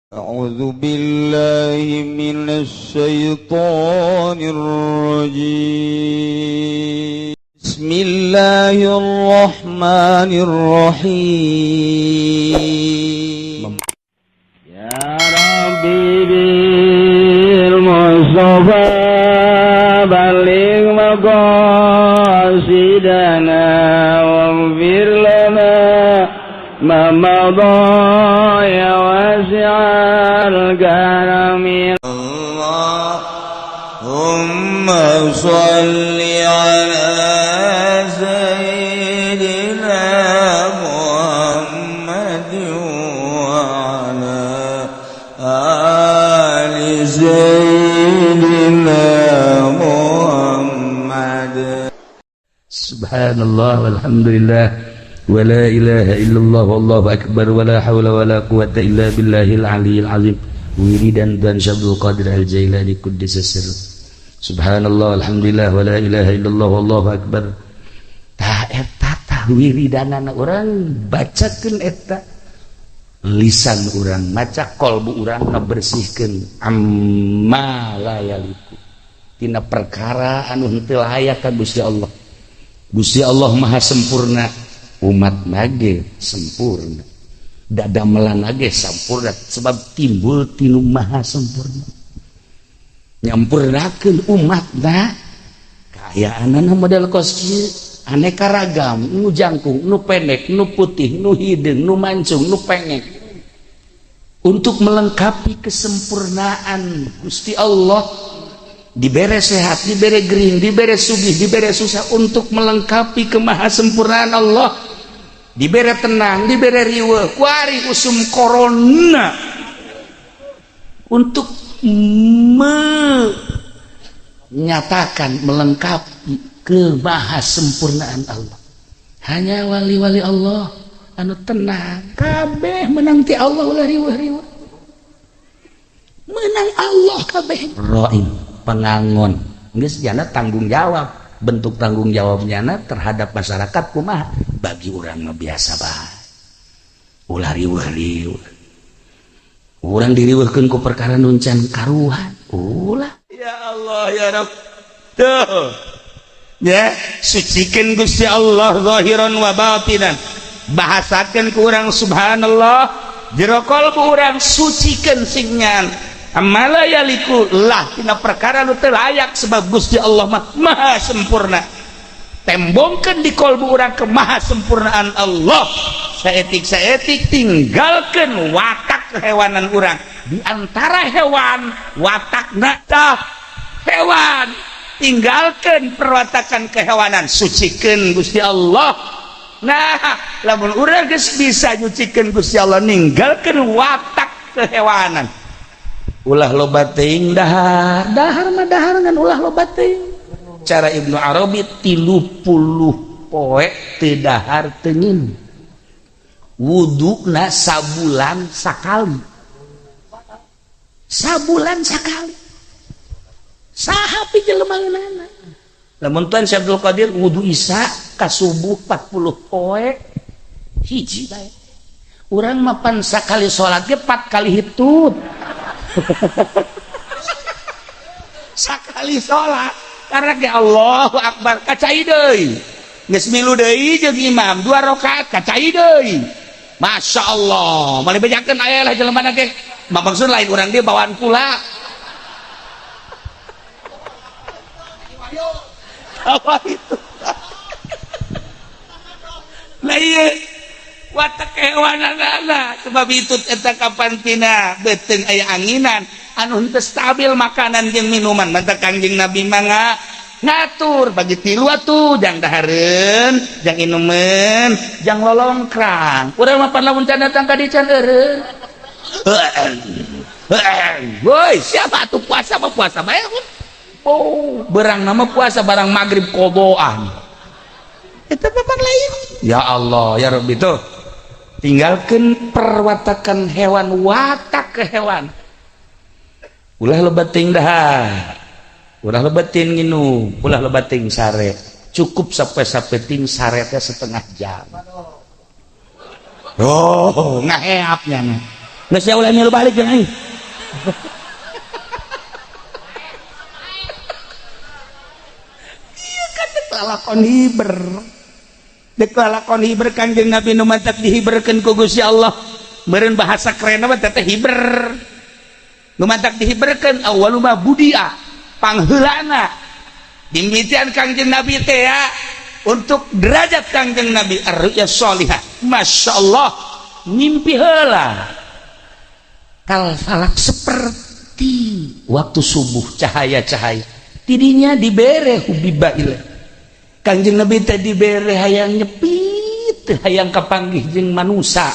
أعوذ بالله من الشيطان الرجيم بسم الله الرحمن الرحيم يا ربي بالمصطفى بلغ مقاصدنا واغفر لنا ما مضى يا واسع الكرم اللهم صل على سيدنا محمد وعلى آل سيدنا محمد. Subhanallah walhamdulillah wa la ilaha illallah wallahu akbar wa la hawla wa la quwwata illa billahil aliyyil azim. Wiridan dan Syabdul Qadir Al-Jailani Quddisa Sirruh. Subhanallah alhamdulillah wa la ilaha illallah wallahu akbar. Ta eta tah wiridanana urang bacakeun eta lisan urang maca qalbu urang ngabersihkeun amma la yaliku tina perkara anu henteu layak ka Gusti Allah. Gusti Allah maha sempurna, umat nage sempurna, dadamelan nage sempurna sebab timbul tinu maha sempurna. Nyampurnakeun umatna kaayaanana model kos kieu aneka ragam, nu jangkung, nu pendek, nu putih, nu hideung, nu mancung, nu pengek, untuk melengkapi kesempurnaan Gusti Allah. Dibere sehat, dibere gering, dibere sugih, dibere susah, untuk melengkapi kemahasempurnaan Allah. Dibere tenang, dibere riweuh, kuari usum corona untuk menyatakan melengkapi kemahasempurnaan Allah. Hanya wali-wali Allah anu tenang, kabeh menang ti Allah ulah riweuh-riweuh. Menang Allah kabeh. Ra'in pengangon geus jana tanggung jawab, bentuk tanggung jawabnya terhadap masyarakat kumaha bagi urang mah biasa bae ulah riweuh-riweuh urang diriweuhkeun ku perkara nu can karuhan ulah ya Allah ya Rabb tuh ya sucikeun Gusti Allah zahiran wa batinan bahasakeun ku urang subhanallah jero qalbu urang sucikeun sing nyan amala yaliku lah tina perkara nu teu layak sebab Gusti Allah mah maha sempurna. Tembongkeun di kalbu urang ke maha sempurnaan Allah. Saetik-saetik tinggalkeun watak kehewanan urang. Di antara hewan watakna tah hewan. Tinggalkeun perwatakan kehewanan, sucikeun Gusti Allah. Nah, lamun urang geus bisa nyucikeun Gusti Allah ninggalkeun watak kehewanan. Ulah loba teuing dahar mah dahar ngan ulah loba teuing. Cara Ibnu Arabi 30 poe teu dahar teu ngin. Wuduna sabulan sakali. Sabulan sakali. Saha pi jelema ngeunana. Lamun tuan Syabdul Qadir wudu Isya ka subuh 40 poe hiji bae. Urang mah pan sakali salat ge 4 kali hitut. Sakali sholat karena ke Allahu Akbar kacai deui geus milu deui jeung imam 2 rakaat kacai deui Masya Allah mali bejakeun aya lah jelema ge maksud lain urang dia bawaan pula apa itu lah ieu watak kehewananana sebab itu eta kapantina beuteung aya anginan anu henteu stabil makanan jeung minuman mantap Kangjeng Nabi mah ngatur bagi 3 atuh jang dahareun jang inumeun jang lolongkrang urang mah pan lamun can datang ka dican eureun woi siapa atuh puasa mah puasa bae oh berang nama puasa barang magrib koboan eta papan lain ya Allah ya Rabbi tuh tinggalkan perwatakan hewan watak ke hewan ulah lebating dahar ulah lebating nginum ulah lebating sare cukup sampai ting saretnya setengah jam oh ngaheapnya Nggak saya ulah milu balik kan? Iya kan deklalakon hiber. Deklalakon hiber Kangjeng Nabi nu mantak dihiberkeun ku Gusti Allah. Meureun bahasa keren mah teh hiber. Nu mantak dihiberkeun awwalu ma budia pangheulana. Dimitian Kangjeng Nabi teh ya untuk derajat Kangjeng Nabi ar-ru'ya sholihah. Masyaallah mimpi heula. Kal falak seperti waktu subuh cahaya-cahaya tidinya dibere hubibah ilaih Kangjeng Nabi teh dibere hayang nyepit teu hayang kapanggih jeung manusia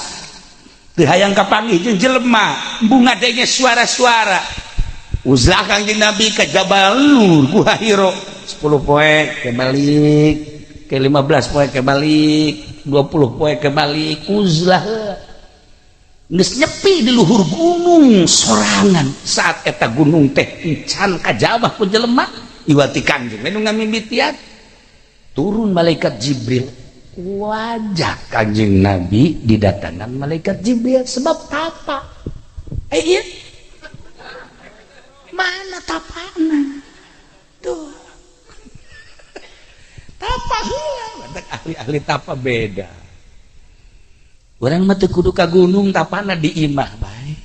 teu hayang kapanggih jeung jelema bunga denge suara-suara uzlah Kangjeng Nabi ka Jabal Nur Gua Hiro 10 poe ke balik ke 15 poe ke balik 20 poe ke balik uzlah geus nyepi di luhur gunung sorangan saat eta gunung teh can kajabah ku jelema iwati Kangjeng nu ngamimitian turun malaikat Jibril wajah Kangjeng Nabi didatangan malaikat Jibril sebab tapa iya mana tapana tuh tapa heula ahli-ahli tapa beda. Orang mah teu kudu ka gunung tapana di imah bae.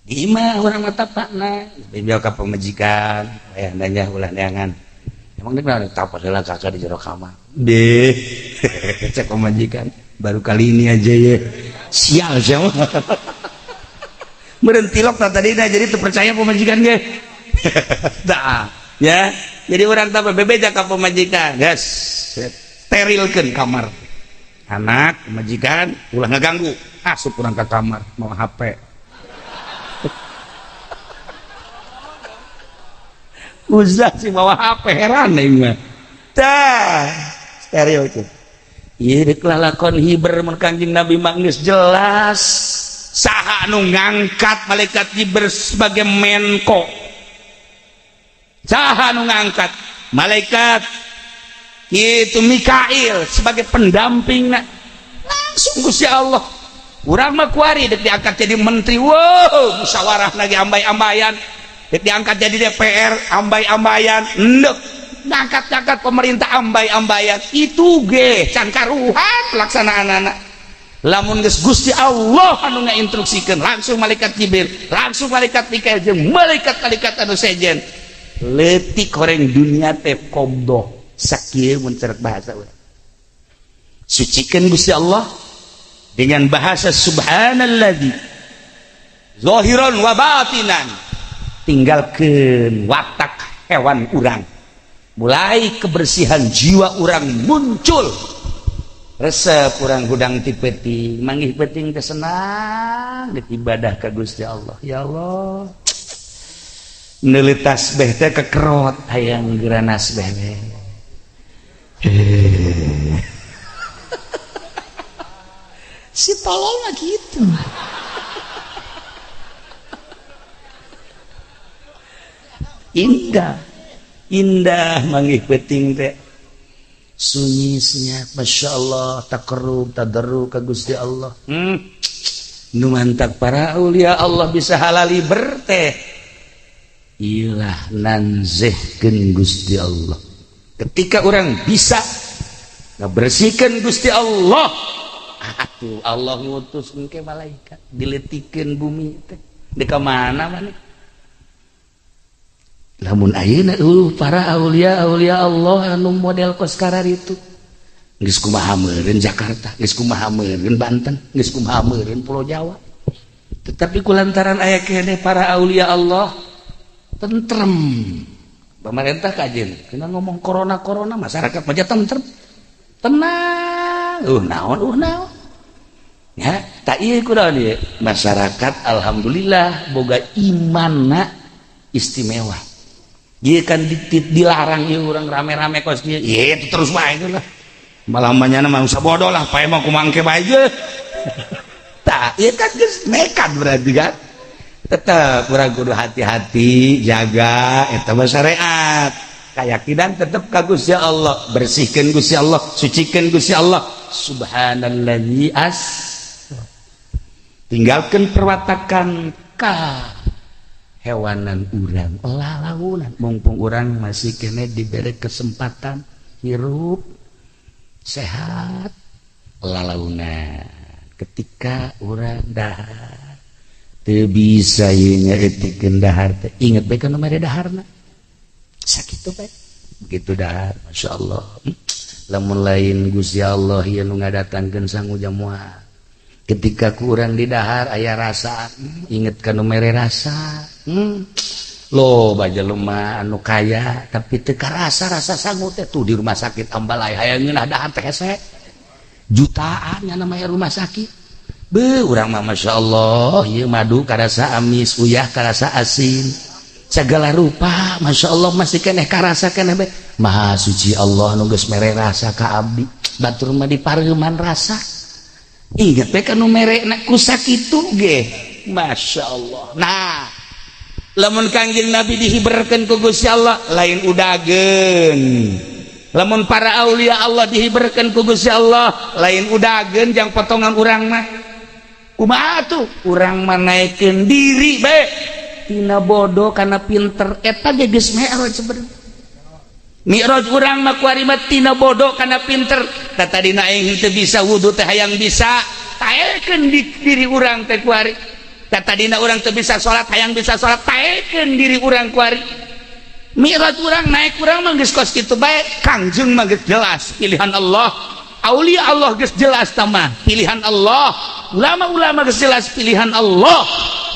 Di imah urang mah tapana bimbel ka pamajikan, aya nanya ulah neangan. Emang deuk tapa heula kakak di jero kamar. Deh. Cek pamajikan, baru kali ini aja ya. Sial sia mah. Meureun tilok tadina jadi teu percaya pamajikan ge. Tah, ya. Jadi urang tapa bebeja ka pamajikan, gas. Sterilkeun kamar. Anak majikan ulah ngaganggu asup urang ka kamar mau HP uzah sih bawa HP heran nih mah tah stereo itu ieu deuk lalakon hiber mun Kangjeng Nabi mah geus jelas saha anu ngangkat malaikat Jibril sebagai menko saha anu ngangkat malaikat itu Mikail sebagai pendampingna langsung Gusti Allah urang mah kuari dek diangkat jadi menteri wow musyawarah lagi ambay-ambayan dek diangkat jadi DPR ambay-ambayan endek ngangkat-ngangkat pemerintah ambay-ambayan itu ge can karuhan pelaksanaanana lamun geus Gusti Allah anu ngainstruksikeun langsung malaikat Jibril langsung malaikat Mikail jeung malaikat-malaikat anu sejen leutik horeng dunia teh qobdoh sakieu mun cerek bahasa urang sucikeun Gusti Allah dengan bahasa subhanalladzi zahiran wa batinan tinggalkeun watak hewan urang mulai kebersihan jiwa urang muncul resep urang hudang ti peuting manggih peuting teh senang geus ibadah ka Gusti Allah ya Allah neuli tasbih teh kekerot hayang geranas beh si tolol mah gitu indah manggih peuting teh sunyi senyap masya Allah takarrub tadarruk ka Gusti Allah nu mantap para aulia Allah bisa halali berteh ilah nanzehkeun Gusti Allah ketika orang bisa ngabersihkeun Gusti Allah atuh Allah ngutus engke malaikat diletikeun bumi teh di ka mana maneh lamun ayeuna para aulia Allah anu model koskarar itu geus kumaha meureun Jakarta geus kumaha meureun Banten geus kumaha meureun Pulau Jawa tetapi kulantaran aya keneh para aulia Allah tentrem pemerintah kajian kena ngomong corona masyarakat aja tentrem tenang naon ya tak iya kunaon ieu masyarakat alhamdulillah boga imanna istimewa ieu kan dilarang ieu urang rame-rame kos ieu itu terus bae lah malah manyana mah usah bodoh lah pae mah kumangke bae ge tah ieu kan geus nekat berarti kan tetap kurang kudu hati-hati jaga eta mah syariat keyakinan tetap ka Gusti Allah bersihkeun Gusti Allah sucikeun Gusti Allah subhanalladzi tinggalkan perwatakan hewanan urang lalaunan mumpung urang masih kene diberi kesempatan hirup sehat lalaunan ketika urang dahar teu bisa ieu nyaritikeun dahar teh inget bae kana mere daharna sakitu bae begitu dahar masyaallah lamun lain Gusti Allah ieu nu ngadatangkeun sangu jamuah ketika kurang di dahar aya rasa inget kanu mere rasa lo baja lemah anu kaya tapi teu karasa rasa sangu teh tuh di rumah sakit Ambalai hayang ngeunah dahar teh hese jutaan nya namanya rumah sakit beuh urang mah masyaallah ieu madu karasa amis uyah karasa asin segala rupa masyaallah masih keneh karasa keneh bae maha suci Allah nu geus mere rasa ka abdi batur mah dipareuman rasa ingat bae kanu merekna ku sakitu ge masyaallah. Nah lamun Kangjeng Nabi dihiberkeun ku Gusti Allah lain udageun lamun para aulia Allah dihiberkeun ku Gusti Allah lain udageun jang potongan urang mah kumaha tuh urang mah naikeun diri bae tina bodoh kana pinter eta ge geus mi'raj sebenarnya mi'raj urang mah kuari mah tina bodoh kana pinter tata dina aing teu bisa wudu teh hayang bisa taekeun di diri urang teh kuari tata dina urang teu bisa salat hayang bisa salat taekeun diri urang kuari mi'raj urang naik urang mah geus kos kitu bae Kangjeng mah geus jelas pilihan Allah aulia Allah geus jelas tamah pilihan Allah ulama-ulama geus jelas pilihan Allah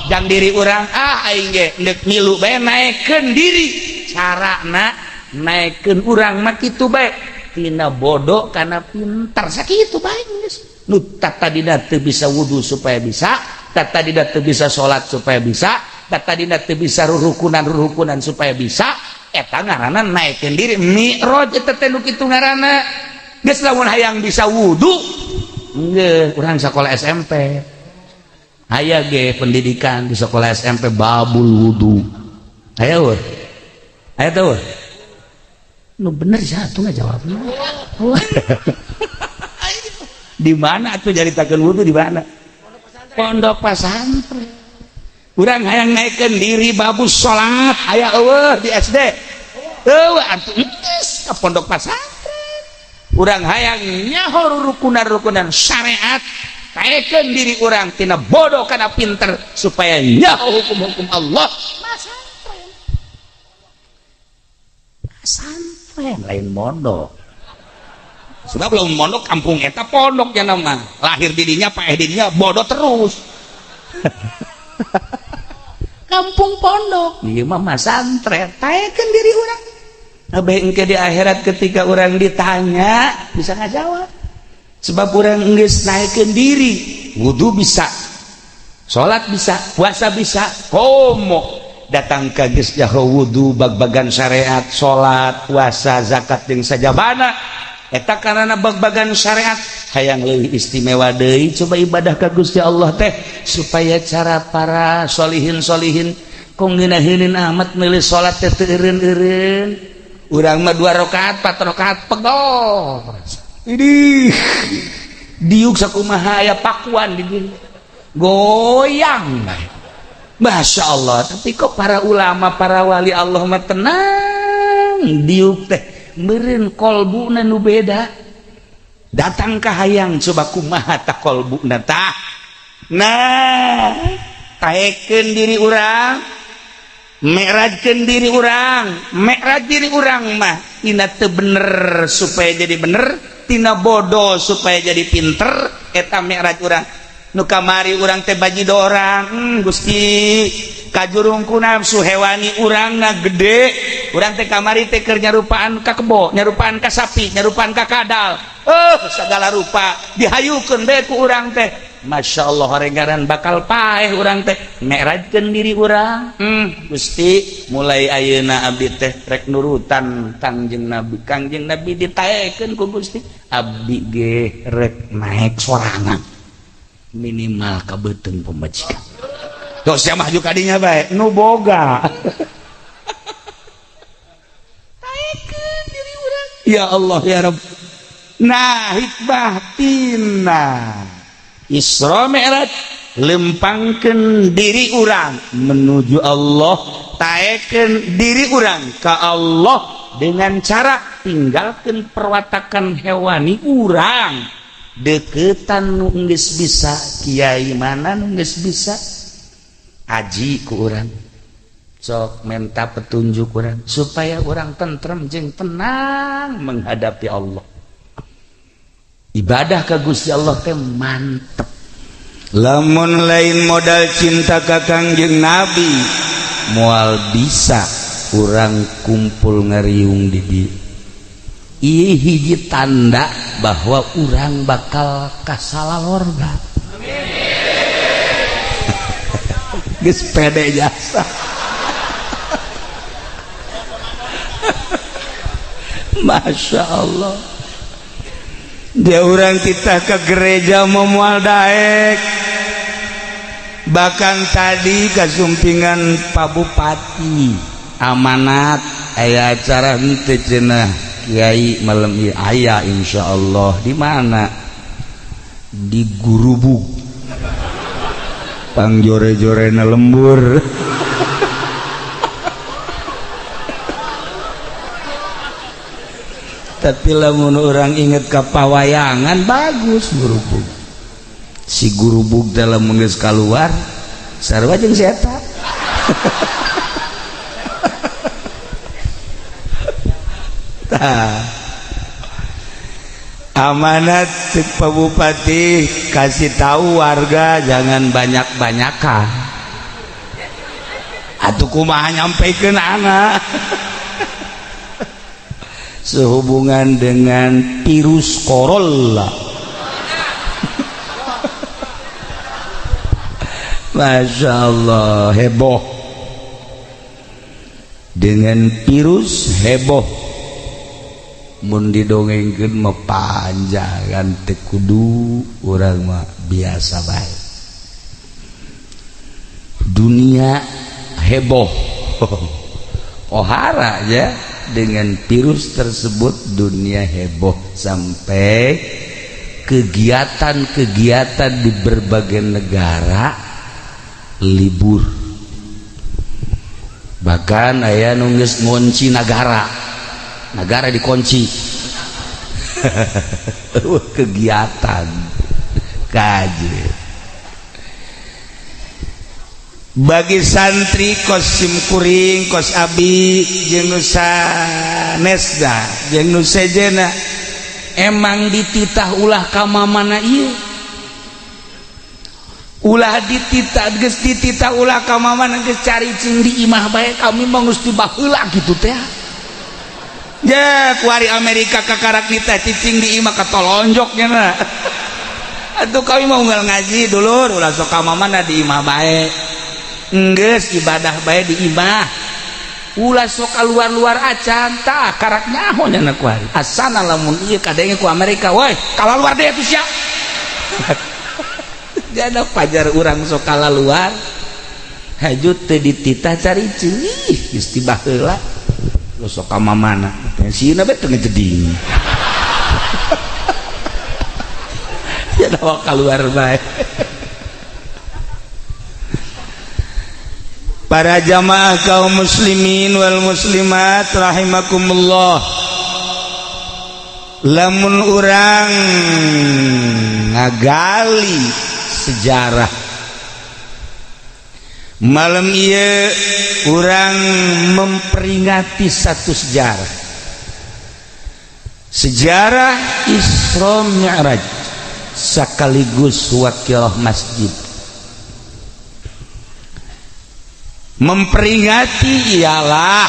jang diri urang aing ge neuk milu bae naekeun diri carana naikeun urang mah kitu bae tina bodoh kana pintar sakitu bae geus nu tatadina teu bisa wudu supaya bisa tatadina teu bisa salat supaya bisa tatadina teu bisa rurukunan supaya bisa eta ngaranna naikeun diri mi'raj eta teh nu kitu ngaranna geus lamun hayang bisa wudu geus urang sakola SMP aya ge pendidikan di sekolah SMP babul wudu aya weuh aya teh weuh nu bener satu nggak jawabnya di mana tuh jaritakeun wudu di mana pondok pesantren urang hayang naikeun diri babus salat aya eueuh di SD eueuh atuh geus ka pondok pesantren urang hayang nyaho rukunan syariat taekeun diri urang tina bodoh kana pinter supaya nyaho hukum-hukum Allah pesantren lain mondok sebab belum mondok kampung eta pondok nya nama lahir didinya paeh didinya bodoh terus kampung pondok ieu mah pesantren taekeun diri urang abe engke di akhirat ketika urang ditanya bisa ngajawab sebab urang geus naekeun diri wudu bisa salat bisa puasa bisa komo datang ka geus jaho wudu bag-bagan syariat salat puasa zakat jeung sajabana eta karana bag-bagan syariat hayang leuwih istimewa deui coba ibadah ka Gusti Allah teh supaya cara para solihin kong ngeunaheun amat meuli salat teh teu eureun-eureun urang mah 2 rakaat 4 rakaat pegor idih diuk sakumaha aya pakuan di dieu goyang Masya Allah tapi kok para ulama para wali Allah mah tenang diuk teh meureun kolbuna nu beda datang ka hayang coba kumaha tah kolbuna tah nah taekeun diri urang mi'rajkeun diri urang mi'raj diri urang mah tina teu bener supaya jadi bener tina bodoh supaya jadi pinter eta mi'raj urang nu kamari urang teh bajido orang Gusti kajurungku nafsu hewani urangna gede urang teh kamari teh keur nyarupaan ka kebo nyarupaan ka sapi nyarupaan ka kadal segala rupa dihayukeun bae ku urang teh Masya Allah horengaran bakal paeh urang teh mi'rajkeun diri urang Gusti mulai ayeuna abdi teh rek nurutan Kangjeng Nabi ditaekeun ku Gusti abdi ge rek naek sorangan minimal kabeuteung pemajikan tos sia mah juga kadinya bae nu boga taekeun diri urang ya Allah ya Rabb nah hikmah tina Isra Mi'raj lempangkeun diri urang menuju Allah, taekeun diri urang ka Allah dengan cara tinggalkeun perwatakan hewani urang, deketan nu geus bisa, kiai mana nu geus bisa, aji ku urang, sok minta petunjuk urang supaya urang tentrem jeung tenang menghadapi Allah. Ibadah ka Gusti Allah teh mantep. Lamun lain modal cinta ka Kangjeng Nabi, moal bisa urang kumpul ngariung di dieu. Ieu hiji tanda bahwa urang bakal kasalalorga. Geus pede jasa. Masya Allah. dia urang kita ke gereja memual daek, bahkan tadi kasumpingan Pak Bupati Amanat aya acara henteu cenah kiai malam ieu aya insyaallah. Di mana? Di Gurubug. pangjore-jorena lembur. Tapi lamun orang inget ka pawayangan bagus Gurubug. Si Gurubug dalam geus kaluar sarua jeung si eta. Amanat Pak Bupati kasih tahu warga jangan banyak-banyakan. Atuh kumaha nyampeikeun anak. Sehubungan dengan virus corona. Masya Allah, heboh dengan virus, heboh mun didongengkeun mah panjangan teu kudu urang mah biasa bae. Dunia heboh. Ohara ya dengan virus tersebut, dunia heboh sampai kegiatan-kegiatan di berbagai negara libur. Bahkan aya nu geus ngunci negara dikunci. Kegiatan kaji. Bagi santri kos sim kuring, kos abi jeung nu sanesda jeung nu sejena Emang dititah ulah ka mamana ieu? ulah dititah geus dititah ulah ka mamana geus caricing di imah bae, kami mah geus dibaheula kitu teh. Ya kuari Amerika kakarak nita cicing di imah katolonjoknya na. Atuh kami mau unggal ngaji dulur, ulah sok ka mamana di imah bae. Enggeus ibadah bae di imah. Ulah sok keluar-luar acan tah karak nyaho nya kuari. Asana lamun ieu kadenge ku Amerika, woi, kalaluar deh atuh sia. Jada pajar urang sok kalaluar. Hajut teu dititah caricing, geus tibaheula. Lu sok ka mamana. Sieuna bae teu ngejeding. Jada keluar bae. Para jamaah kaum muslimin wal muslimat rahimakumullah, lamun urang ngagali sejarah malam ieu urang memperingati satu sejarah Isra Mi'raj sekaligus wakilah masjid. Memperingati ialah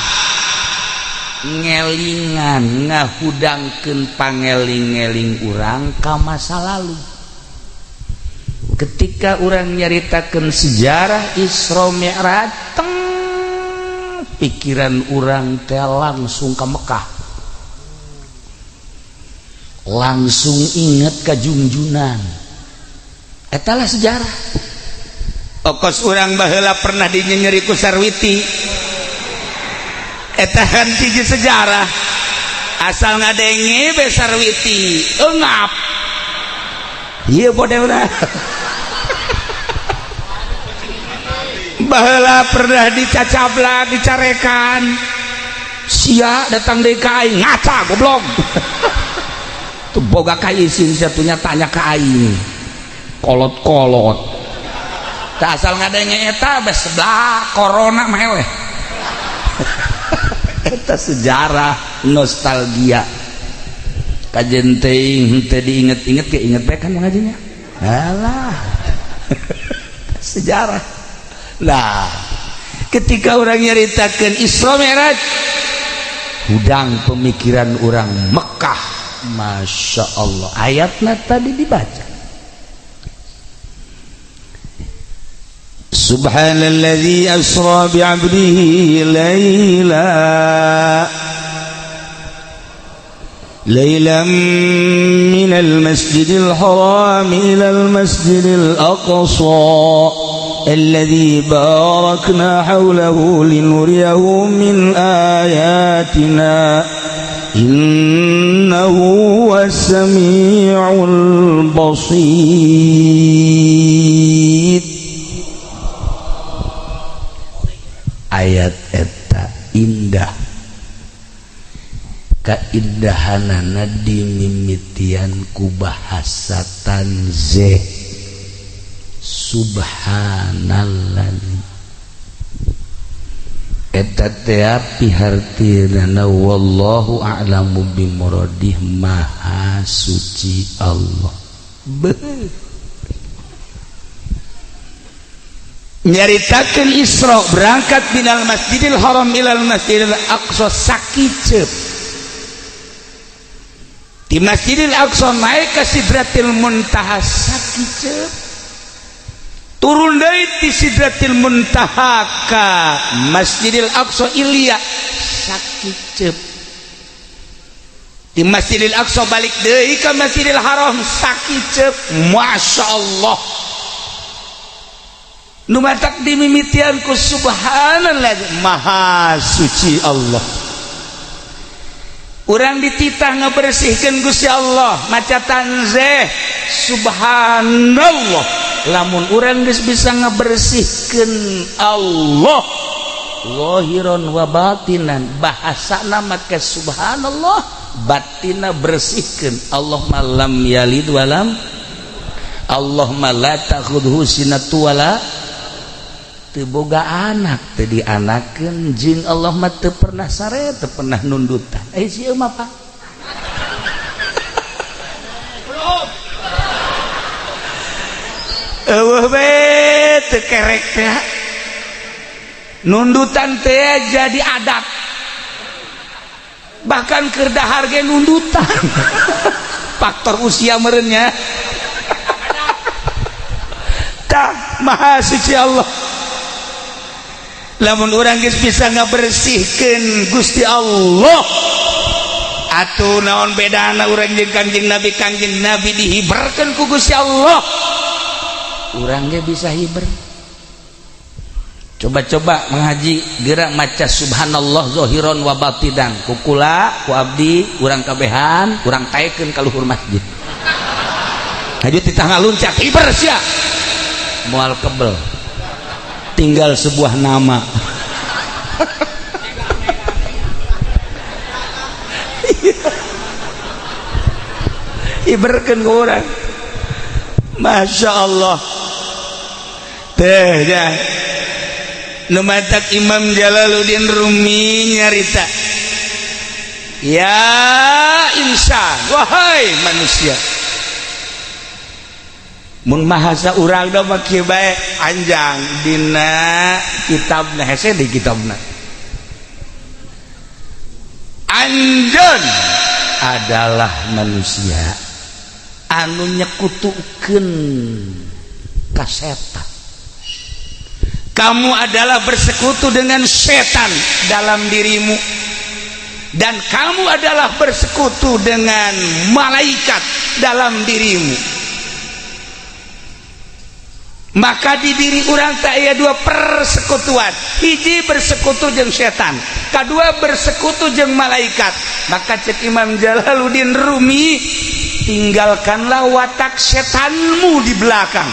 ngelingan ngahudangkeun pangeling-eling urang ka masa lalu. Ketika urang nyaritakeun sejarah Isra Mi'raj, pikiran urang teh langsung ka Mekah. Langsung inget ka junjunan. Eta lah sejarah. Okos urang baheula pernah dinyenyeri ku Sarwiti. Eta henteu sejarah. Asal ngadenge be Sarwiti, eungap. Ieu bode urang. baheula pernah dicacabla dicarekan sia datang deui ka aing ngaca goblok tuh boga ka isin satunya tanya ka aing kolot-kolot tak asal ngadenge eta bes sebelah corona meweh eta sejarah nostalgia kajen teuing teu diinget-inget ke inget bae kan ngajinya alah sejarah. Nah ketika orang nyaritakeun Isra Mi'raj hudang pemikiran orang Mekah, Masya Allah ayatnya tadi dibaca Subhanalladzi asra bi'abdihi ليلا من المسجد الحرام إلى المسجد الأقصى الذي باركنا حوله لنريه من آياتنا إنه هو السميع البصير. Ayat eta indah, kaindahanana dimimitian ku bahasa tanzih. Subhanallah eta teh pihartieuna wallahu a'lamu bimuradih, maha suci Allah. Nyaritakeun Isra berangkat minal Masjidil Haram ilal Masjidil Aqsa sakicep. Di Masjidil Aqsa naik ke Sidratil Muntaha sakicep. Turun deui di Sidratil Muntaha ka Masjidil Aqsa Ilya sakicep. Di Masjidil Aqsa balik deui ka Masjidil Haram sakicep. Masya Allah. Nu matak dimimitian ku subhanallah maha suci Allah. Urang dititah ngebersihkeun Gusti Allah maca tanzih subhanallah. Lamun urang geus bisa ngebersihkeun Allah zahiran wa batinan, bahasana make subhanallah, batina bersihkeun. Allahumma lam yalid walam, Allahumma la ta'khudhu sinatu wala, teu boga anak teu dianakeun jeung Allah mah teu pernah sare teu pernah nundutan. Sieu mah Pak eueuh we teu kerek teh nundutan teh jadi adat, bahkan keur dahar ge nundutan. Faktor usia meureunnya tah maha suci Allah. Lamun urang geus bisa ngabersihkeun Gusti Allah, atuh naon bedana urang jeung Kangjeng Nabi? Kangjeng Nabi dihiberkeun ku Gusti Allah, urang ge bisa hiber. Coba-coba mengaji geura maca subhanallah zahiran wa batinan, ku kula ku abdi urang kabehan urang taekeun ka luhur masjid. Hajut di tangga luncat hiber sia moal kebel, tinggal sebuah nama. Iberkeun ku urang. Masya Allah. Teh ya. Nu matak Imam Jalaluddin Rumi nyarita. Ya insan, wahai manusia. Mun mahasa urang da mah kieu bae anjang dina kitabna hese di kitabna. Anjeun adalah manusia anu nyekutukeun ka setan. Kamu adalah bersekutu dengan setan dalam dirimu, dan kamu adalah bersekutu dengan malaikat dalam dirimu. Maka di diri urang teh aya dua persekutuan, hiji bersekutu jeung setan, kadua bersekutu jeung malaikat. Maka cek Imam Jalaluddin Rumi, tinggalkanlah watak setanmu di belakang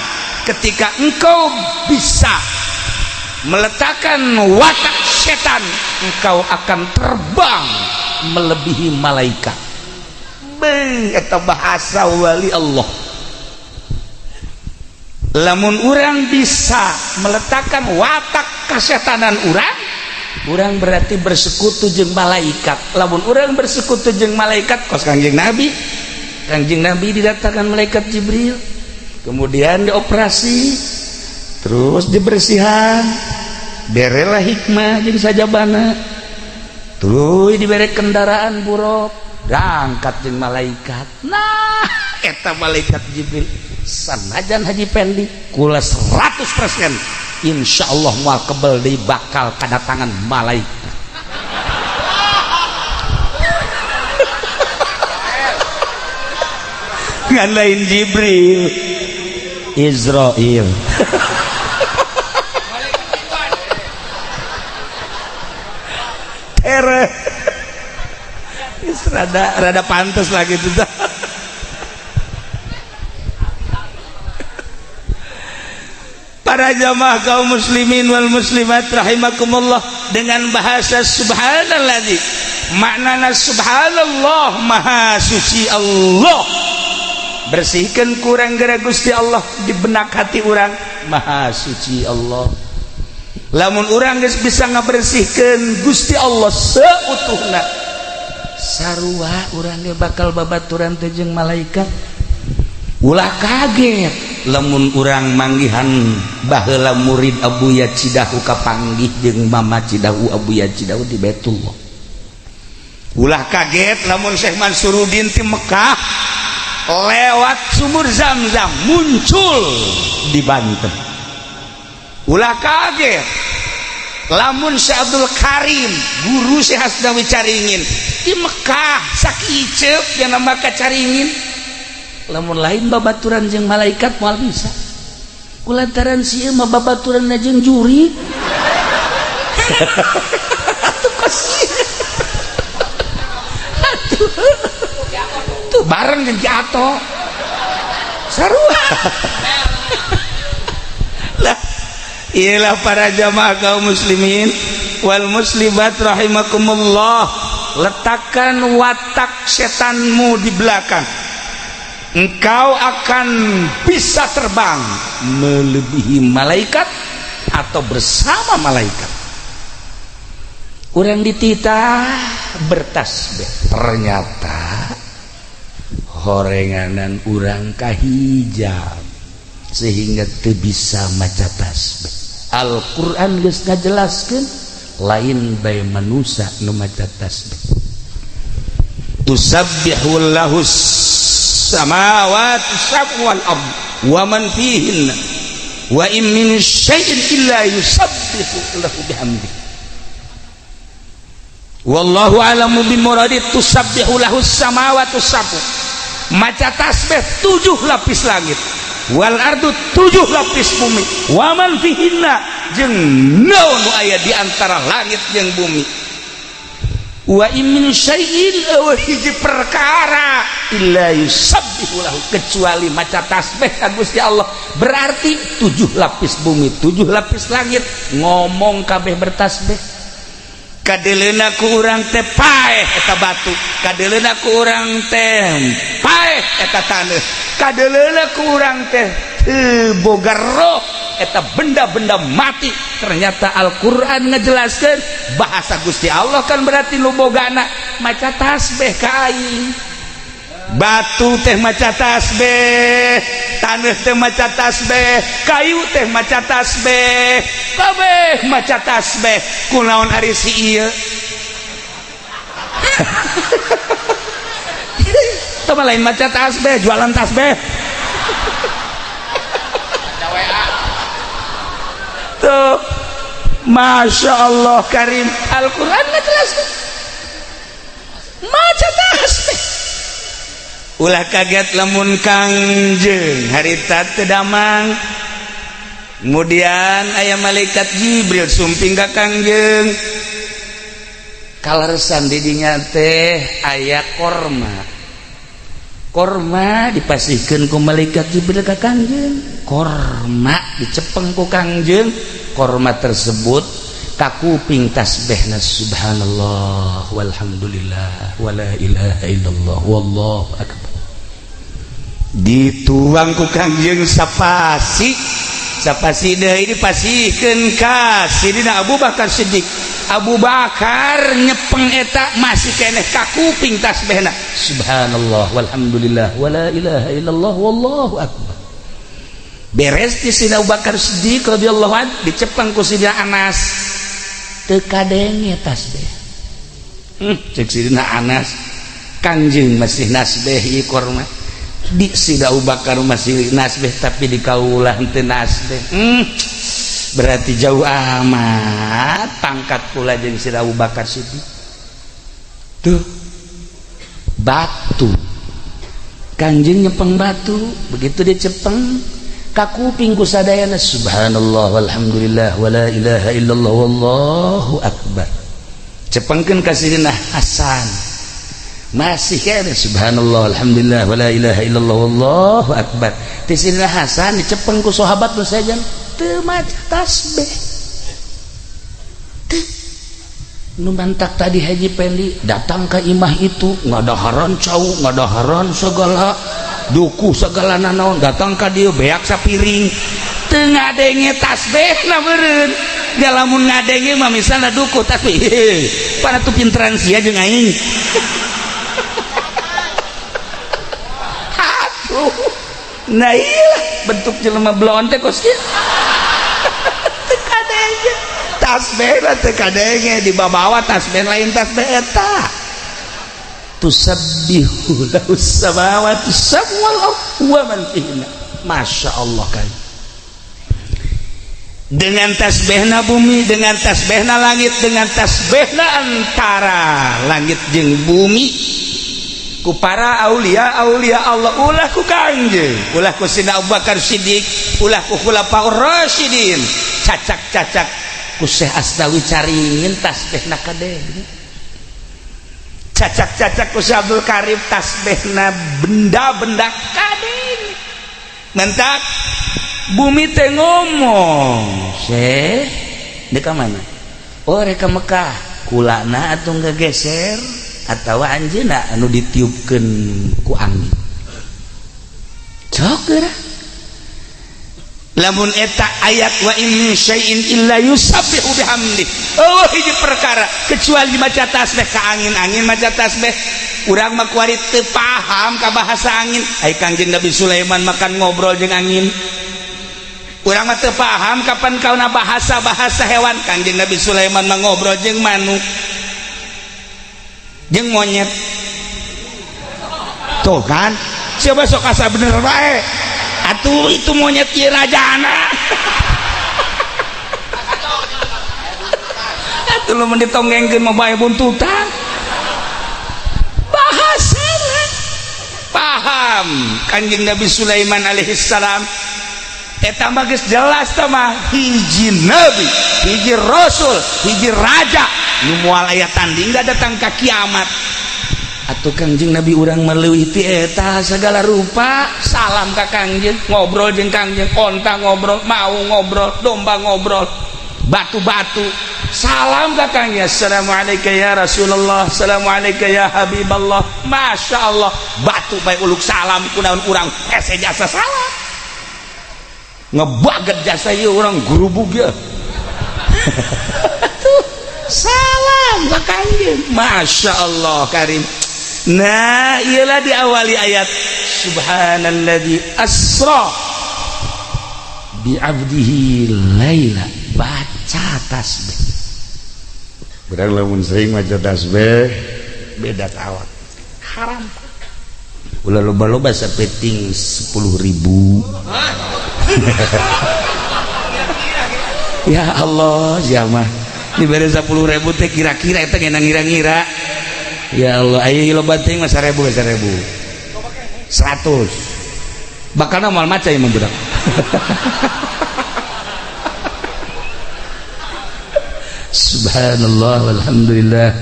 ketika engkau bisa meletakkan watak setan, engkau akan terbang melebihi malaikat. Eta bahasa wali Allah. Lamun urang bisa meletakkan watak kesetanan urang berarti bersekutu jeung malaikat. Lamun urang bersekutu jeung malaikat, kos Kangjeng Nabi didatangkan malaikat Jibril, kemudian dioperasi, terus dibersihan, berelah hikmah jeung sajabana, terus diberi kendaraan buruk, berangkat jeung malaikat. Nah, eta malaikat Jibril sanajan Haji Pendi kula 100% insyaallah moal kebel deui bakal kadatangan malaikat. Ngan lain Jibril, Israil. Rada pantas lah gitu. Para jamaah kaum muslimin wal muslimat rahimakumullah, dengan bahasa subhanalladzi, maknana subhanallah, maha suci Allah. Bersihkan kurang gara Gusti Allah di benak hati orang, maha suci Allah. Lamun orang geus bisa ngabersihkeun Gusti Allah seutuhna, sarua urang ge bakal babaturan teh jeung malaikat. Ulah kaget lamun urang manggihan baheula murid Abuya Cidahu kapanggih jeung Mama Cidahu Abuya Cidahu di Baitullah. Ulah kaget lamun Syekh Mansuruddin ti Mekah lewat sumur Zamzam muncul di Banten. Ulah kaget lamun Syekh Abdul Karim guru Syekh Hasdawi Caringin di Mekah sakiceup yang nama Caringin. Lamun lain babaturan jeung malaikat moal bisa, kulantaran sieun mah babaturan jeung juri. Atuh kasieu. Tuh bareng jeung jatuh. Sarua. Lah, iyalah para jamaah kaum muslimin wal muslimat rahimakumullah, letakkan watak setanmu di belakang. Engkau akan bisa terbang melebihi malaikat atau bersama malaikat. Urang dititah bertasbih, ternyata horenganan urang kahijab sehingga teu bisa maca tasbih. Al-Qur'an geus ngajelaskeun lain bae manusia nu maca tasbih. Tusabbihul lahus samawati sab'u wal ard wa man fihinna wa in min syai'in illa yusabbihu lahu bihamdi wallahu a'lamu bimuradi. Tusabbihu lahu samawati sab'u, maca tasbih 7 lapis langit, wal ardu 7 lapis bumi, wa man fihinna jeung naon nu aya di antara langit jeung bumi. Wa in syai'in aw hiji perkara illa yusabbihu lahu, kecuali maca tasbih ka Gusti Allah. Berarti 7 lapis bumi, 7 lapis langit ngomong kabeh bertasbih. Kadeleuna ku urang teh paeh eta batu, kadeleuna ku urang teh paeh eta taneuh, kadeleuna ku urang teh teu boga roh eta benda-benda mati. Ternyata Al-Qur'an ngajelaskeun bahasa Gusti Allah kan berarti nu bogana maca tasbih ka aing. Batu teh maca tasbih, taneuh teh maca tasbih, kayu teh maca tasbih, kabeh maca tasbih. Kunaon ari si ieu? Teu lain maca tasbih, jualan tasbih. Tuh, Masya Allah Karim, Al-Quran ngajelaskeun maca tasbih. Ulah kaget lamun Kangjeng harita teu damang, kemudian aya malaikat Jibril sumping ka Kangjeng, kalersan di dinya teh aya korma dipasihkeun ku malaikat Jibril ka Kangjeng. Korma dicepeng ku Kangjeng, korma tersebut kakuping tasbihna subhanallah walhamdulillah wala ilaha illallah wallahu akbar dituang ku Kangjeng sapasi deui dipasikeun ka Sidina Abu Bakar Siddiq. Abu Bakar nyepeng eta masih keneh kakuping tasbihna subhanallah walhamdulillah wala ilaha illallah wallahu akbar. Beres di Sidina Abu Bakar Siddiq radhiyallahu anhu dicepeng ku Sidina Anas teu kadenge tasbih. Cek Sidina Anas Kangjeng masih nasbih ieu korma di Sidina Abu Bakar masih nasbih tapi di kaulah teu nasbih. Berarti jauh amat pangkat pula jeung Sidina Abu Bakar Siddiq. Tuh batu Kangjeng nyepeng batu begitu dicepeng kakuping ku sadayana subhanallah walhamdulillah wala ilaha illallah wallahu akbar. Cepengkeun ka Sidina Hasan masih kene subhanallah alhamdulillah wala ilaha illallah wallahu akbar. Ti Sidina Hasan dicepeng ku sahabat nu sajan teu maca tasbih. Nu mantak tadi Haji Pendi datang ke imah itu ngadaharan cau ngadaharan segala duku segala nanaon datang ka dieu beak sapiring teu ngadenge tasbihna meureun. Da lamun ngadenge mah misalna duku tasbih pana tu pinteran sia jeung aing. Aduh. Nah iya bentuk jelema blon teh kos kieu. Teu kadenge tasbihna teu kadenge dibabawa tasbih lain tasbih eta. Tusabbihu lahu samawati sab'u wa man fihinna. Masya Allah kan. Dengan tasbihna bumi, dengan tasbihna langit, dengan tasbihna antara langit jeung bumi ku para aulia Allah ulah ku Kangjeng, ulah ku Sidina Abu Bakar Siddiq, ulah ku Khulafaur Rasyidin, cacak-cacak ku Syekh Asdawi caringin tasbihna kadenge. Cacak-cacak ku Syekh Abdul Karim tasbihna benda-benda kadenge. Mentak bumi teh ngomong, Syekh di ka mana? Oh reka Mekah. Kulana atuh geser atawa anjeunna anu ditiupkeun ku angin. Cok geura. Lamun eta ayat wa in min syai'in illa yusabbihu bihamdi. Oh hiji perkara kecuali maca tasbih ka angin-angin maca tasbih. Urang mah kuari teu paham ka bahasa angin. Ai Kangjeng Nabi Sulaiman makan ngobrol jeung angin. Urang mah teu paham kapan kauna bahasa hewan. Kangjeng Nabi Sulaiman mah ngobrol jeung manuk. Jeung monyet. Tuh kan? Coba sok asa bener bae. Atuh itu monyet ieu rajana. Atuh lu mun ditonggengkeun mah bae buntutan. Bahasana paham Kanjeng Nabi Sulaiman alaihi salam. Eta mah geus jelas tah mah hiji nabi, hiji rasul, hiji raja nu moal aya tanding datang ka kiamat. Atuh Kangjeng Nabi urang meleuwih ti eta segala rupa. Salam ka Kangjeng, ngobrol jeung Kangjeng, onta ngobrol, mau ngobrol, domba ngobrol, batu-batu. Salam ka Kangjeng, assalamualaikum ya Rasulullah, assalamualaikum ya Habiballah. Masya Allah, batu bae uluk salam kunaon urang hese jasa salam. Ngebaget jasa ieu urang gurubug ya. Salam ka Kangjeng, Masya Allah karim. Nah ialah diawali ayat subhanalladzi asra bi'abdihi laila. Baca tasbih. Berang lamun sering maca tasbih beda kawat haram. Ulah loba-loba sapeting 10.000. Ya Allah jamah dibere 10.000 teh kira-kira eta geuna ngira-ngira. Ya Allah ayo loba teh mah 1.000 100 bakalna moal maca ieu mah budak. Subhanallah walhamdulillah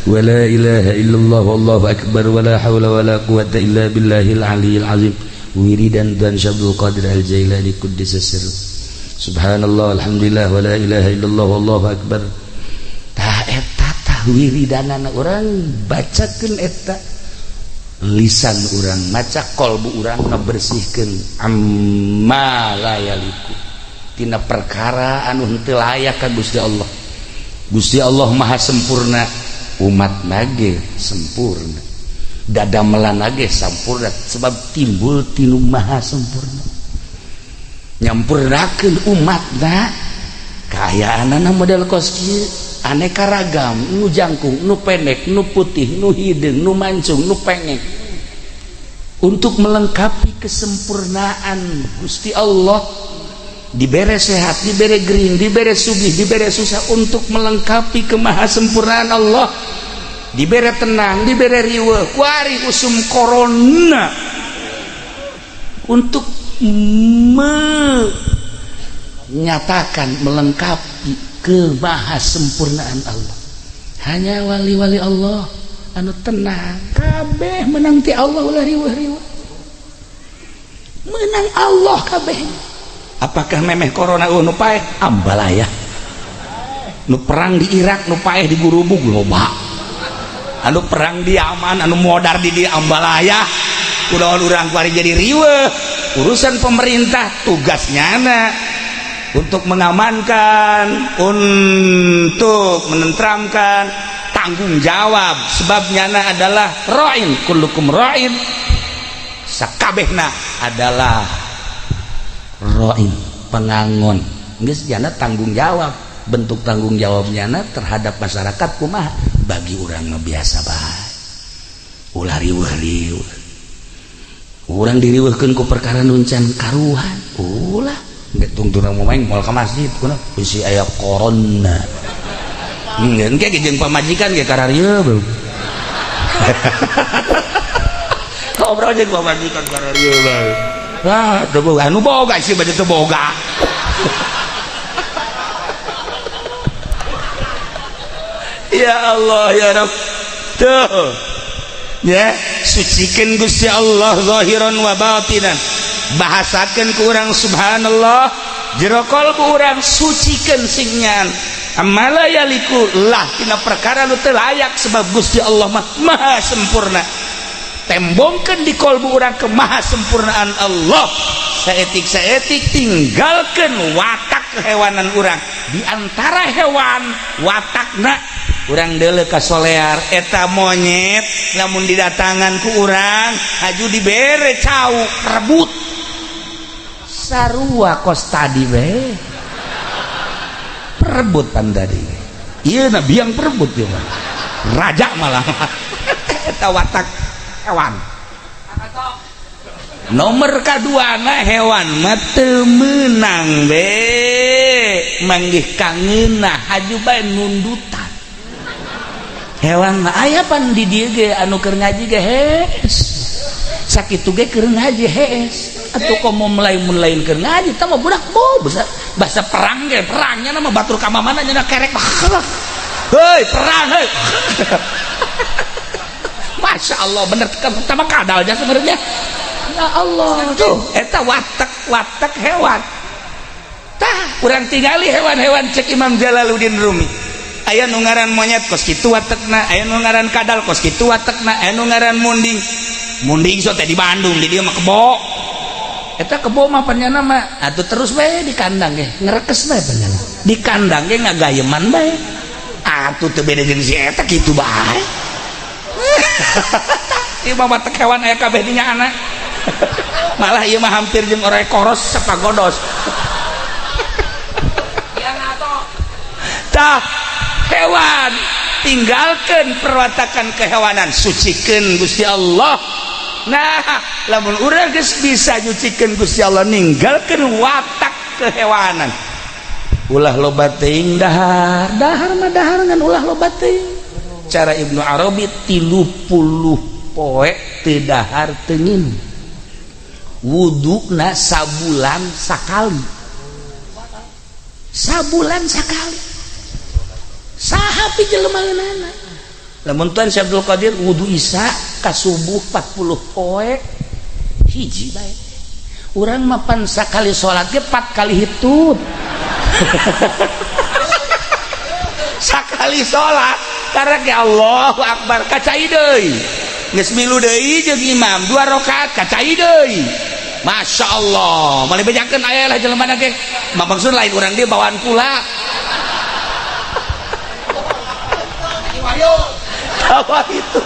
wala ilaha illallah wallahu akbar wala haula wala quwwata illa billahil aliyil azim. Wiridan dan Syabdul Qadir Al-Jailani Quddisa Sirruh. Subhanallah, alhamdulillah, wala ilaha illallah, wallahu akbar. Tah eta tah wiridanana urang bacakeun eta lisan urang, maca qalbu urang ngabersihkeun amma la yaliku tina perkara anu henteu layak ka Gusti Allah. Gusti Allah maha sempurna, umat nage sempurna, dadamelan nage sempurna sebab timbul tinu maha sempurna. Nyampurnakeun umatna kaayaanana model kos kieu aneka ragam, nu jangkung, nu pendek, nu putih, nu hideung, nu mancung, nu pengek, untuk melengkapi kesempurnaan Gusti Allah. Dibere sehat, dibere gering, dibere sugih, dibere susah, untuk melengkapi kemahasempurnaan Allah. Dibere tenang, dibere riweuh, kuari usum corona untuk menyatakan melengkapi kemahasempurnaan Allah. Hanya wali-wali Allah anu tenang, kabeh menang ti Allah ulah riweuh-riweuh. Menang Allah kabeh. Apakah memeh corona nu paeh ambalaya, nu perang di Irak nu paeh di gurubug loba, anu perang di Yaman anu modar di ambalaya, kunaon urang kuari jadi riweuh. Urusan pemerintah tugasnya untuk mengamankan, untuk menenteramkan, tanggung jawab, sebabnya adalah ra'in, kullukum ra'in, sakabehna adalah ra'in, pengangon. Geus jana tanggung jawab, bentuk tanggung jawabnya terhadap masyarakat kumaha bagi urang mah biasa bae. Ulah riweuh-riweuh, urang diriweuhkeun ku perkara nu can karuhan, ulah geus tungtuna momaeng moal ka masjid kuna bisi aya corona. Ngeun ge jeung pamajikan ge kararieu beuh. Ngobrol jeung pamajikan kararieu bae. Wah, teu boga anu boga sih bade teu boga. Ya Allah ya Rabb. Tuh. Ya, sucikeun Gusti Allah zahiran wa batinan. Bahasakeun ku urang subhanallah, jero qalbu urang sucikeun singnya. Amala yaliku lah tina perkara nu teu layak sebab Gusti Allah mah maha sempurna. Tembongkeun di kalbu urang kemahasempurnaan Allah. Saetik-saetik tinggalkeun watak kehewanan urang. Di antara hewan watakna urang deuleu ka solear eta monyet lamun didatangan ku urang haju dibere cau rebut. Sarua kos tadi we. Perebutan tadi. Ieu na biang perebut ieu mah. Raja malah. Eta watak hewan. Nomor kedua na hewan mah teu meunang be, manggih kangeunna haju bae nundutan. Hewan mah aya pan di dieu ge anu keur ngaji ge hees. Sakitu ge keur ngaji hees. Atuh komo melain keur ngaji tah mah budak bahasa perang ge perangnya nama batur ka mamana nya kerek. Heuy perang heuy. Masya Allah bener pertama kadal aja sebenarnya. Ya Allah tuh eta watak hewan. Tah urang tingali hewan-hewan cek Imam Jalaluddin Rumi. Aya nu ngaran monyet kos kitu watakna, aya nu ngaran kadal kos kitu watakna, aya nu ngaran munding. Munding so teh di Bandung di dieu mah kebo. Eta kebo mah panjana mah atuh terus bae di kandang ge ngerekes bae panjana. Di kandang ge ngagayeman bae. Atuh teu beda jeung si eta kitu bae. Ieu mah watak hewan aya kabeh dinya anak. Malah ieu mah hampir jeung ore koros sapagodos. Tah hewan tinggalkeun perwatakan kehewanan, sucikeun Gusti Allah. Nah, lamun urang geus bisa nyucikeun Gusti Allah ninggalkeun watak kehewanan. Ulah loba teuing dahar mah dahar ngan ulah loba teuing. Cara Ibnu Arabi 30 poe teu dahar teu ngin. Wuduna sabulan sakali. Sabulan sakali. Saha pi jelema leunana. Lamun tuan Syekh Abdul Qadir wudu isya ka subuh 40 poe hiji bae. urang mapan sakali salat ge 4 kali hitut sakali salat karena ke Allahu Akbar kacai deui geus milu deui jeung imam 2 rakaat kacai deui Masya Allah mali bejakeun aya lah jelema ge maksud lain urang dia bawaan kula apa itu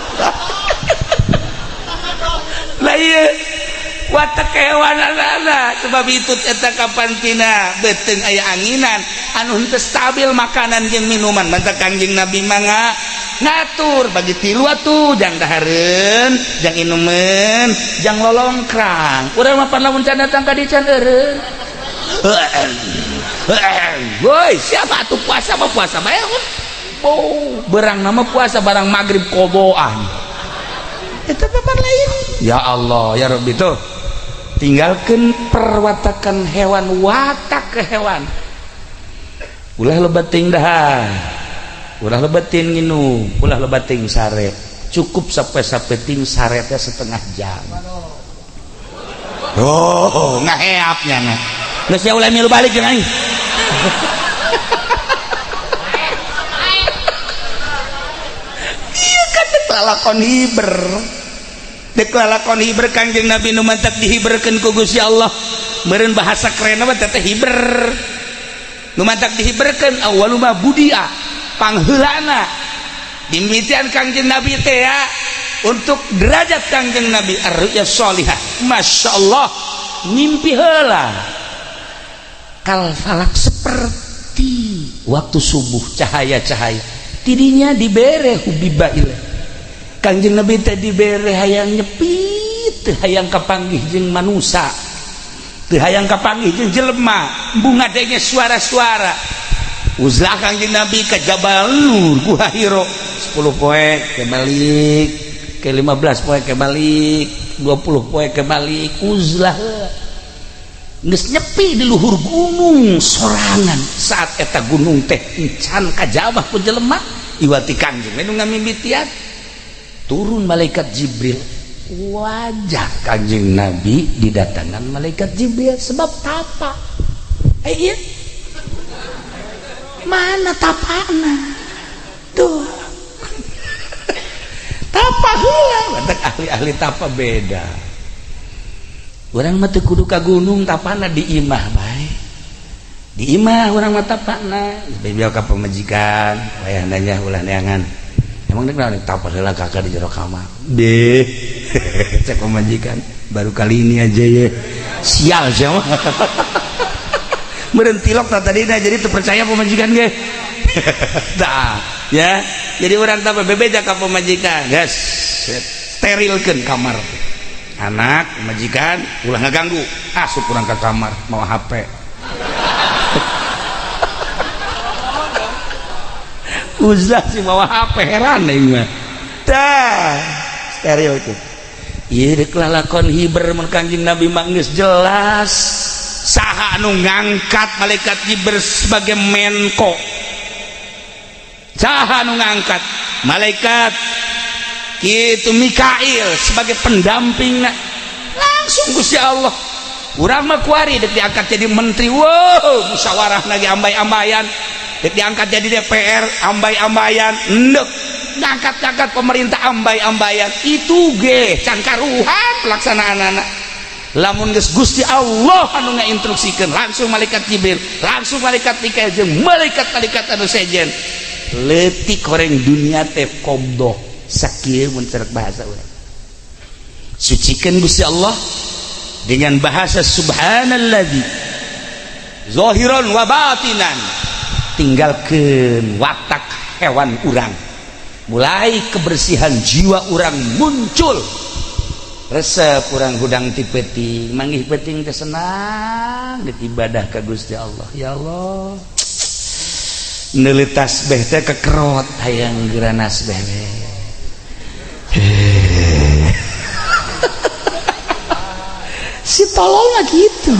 lah ieu watak kehewananana sebab itu eta kapantina beuteung aya anginan anu henteu stabil makanan jeung minuman mantap Kangjeng Nabi mangga ngatur bagi tilu atuh jang dahareun jang inumeun jang lolongkrang urang mah pan lamun can datang ka dican eureun woi siapa atuh puasa mah puasa bae berang nama puasa barang maghrib koboan itu papan lain ya Allah ya Rabbi tuh tinggalkan perwatakan hewan watak ke hewan ulah lebeting dah ulah lebeting nginu ulah lebeting sare cukup sampai ting saretnya setengah jam oh ngaheapnya nah geus ya ulah milu balik jeung aing lakon hiber dek lakon hiber Kangjeng Nabi nu mantak dihiberkeun ku Gusti Allah meureun bahasa keren mah teh hiber nu mantak dihiberkeun awaluma budia pangheulana dimimitian Kangjeng Nabi teh ya untuk derajat Kangjeng Nabi ar-ru'ya sholihah masyaallah mimpi heula kal falak seperti waktu subuh cahaya-cahaya tidinya dibere hubibah ilaih Kangjeng Nabi teh dibere hayang nyepit teu hayang kapanggih jeung manusia teu hayang kapanggih jeung jelema bunga denge suara-suara uzlah Kangjeng Nabi ka Jabal Nur Gua Hiro 10 poe ke balik ke 15 poe ke balik 20 poe ke balik uzlah geus nyepi di luhur gunung sorangan saat eta gunung teh encan kajabah ku jelema iwati Kangjeng nu ngamimitian turun malaikat Jibril wajah Kangjeng Nabi didatangan malaikat Jibril sebab tapa iya mana tapana tuh tapa heula badak ahli-ahli tapa beda urang mah teu kudu ka gunung tapana di imah bae di imah urang mah tapana bebel ka pamajikan wayah nanya ulah neangan emang nek tapar heula kakak di jero kamar deh cek pemajikan baru kali ini aja ya sial siapa meureun tilok tadina jadi teu percaya pemajikan ge tah ya jadi urang teh bebeja ka pemajikan geus sterilkeun kamar anak pemajikan ulah ngaganggu asup urang ka kamar mau HP uzlah si bawa HP heran nih mah dah stereo itu ieu deuk lalakon hiber mun Kangjeng Nabi mah geus jelas saha anu ngangkat malaikat Jibril sebagai menko saha anu ngangkat malaikat kitu Mikail sebagai pendampingna langsung Gusti Allah urang mah kuari deuk diangkat jadi menteri wow musyawarah lagi ambay-ambayan diangkat jadi DPR ambay-ambayan endek ngangkat-ngangkat pemerintah ambay-ambayan itu ge can karuhan pelaksanaanana lamun geus Gusti Allah anu ngainstruksikeun langsung malaikat Jibril langsung malaikat Mikail jeung malaikat-malaikat anu sejen leutik horeng dunia teh qobdoh sakieu mun cerek bahasa urang sucikeun Gusti Allah dengan bahasa subhanalladzi zahiran wa batinan tinggalkan watak hewan urang mulai kebersihan jiwa urang muncul resep urang hudang ti peuting manggih peuting teh senang ibadah ka Gusti Allah ya Allah neuleuh tasbih teh kekerot hayang geura nasbih si tolol mah gitu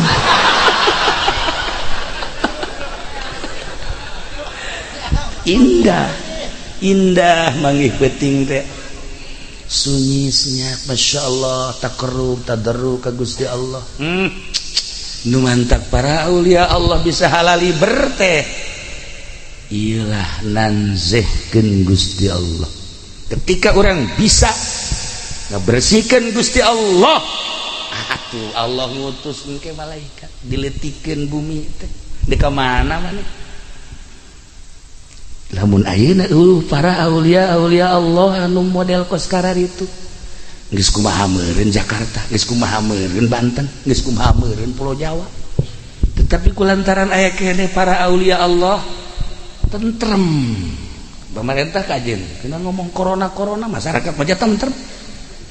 indah manggih peuting teh sunyisnya Masya Allah takarrub tadarruk ka Gusti Allah. Nu mantap para aulia Allah bisa halali berteh iyalah nanzehkeun Gusti Allah. Ketika orang bisa ngabersihkeun Gusti Allah, atuh Allah ngutus engke malaikat diletikeun bumi teh di ka mana maneh. Lamun ayeuna para aulia Allah anu model koskarar itu geus kumaha meureun Jakarta, geus kumaha meureun Banten, geus kumaha meureun Pulau Jawa. Tetapi kulantaran aya keneh para aulia Allah tentrem. Pemerintah kajen kena ngomong corona masyarakat aja tentrem.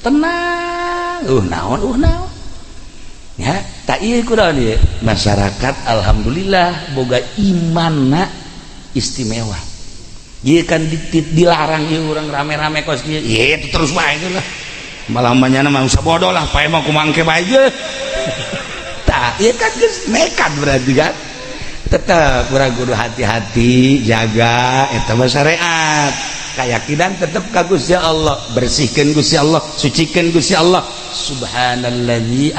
Tenang. Naon ya, tak ieu kunaon ieu? Masyarakat alhamdulillah boga imanna istimewa. Ieu kan dilarang ieu urang rame-rame kos ieu. Itu terus bae lah. Malah manyana mah usah bodoh lah, pae mah kumangke bae ge. Tah, ieu kan geus nekat berarti kan. Tetap urang kudu hati-hati jaga eta mah syariat. Keyakinan tetap ka Gusti Allah, bersihkeun Gusti Allah, sucikeun Gusti Allah. Subhanalladzi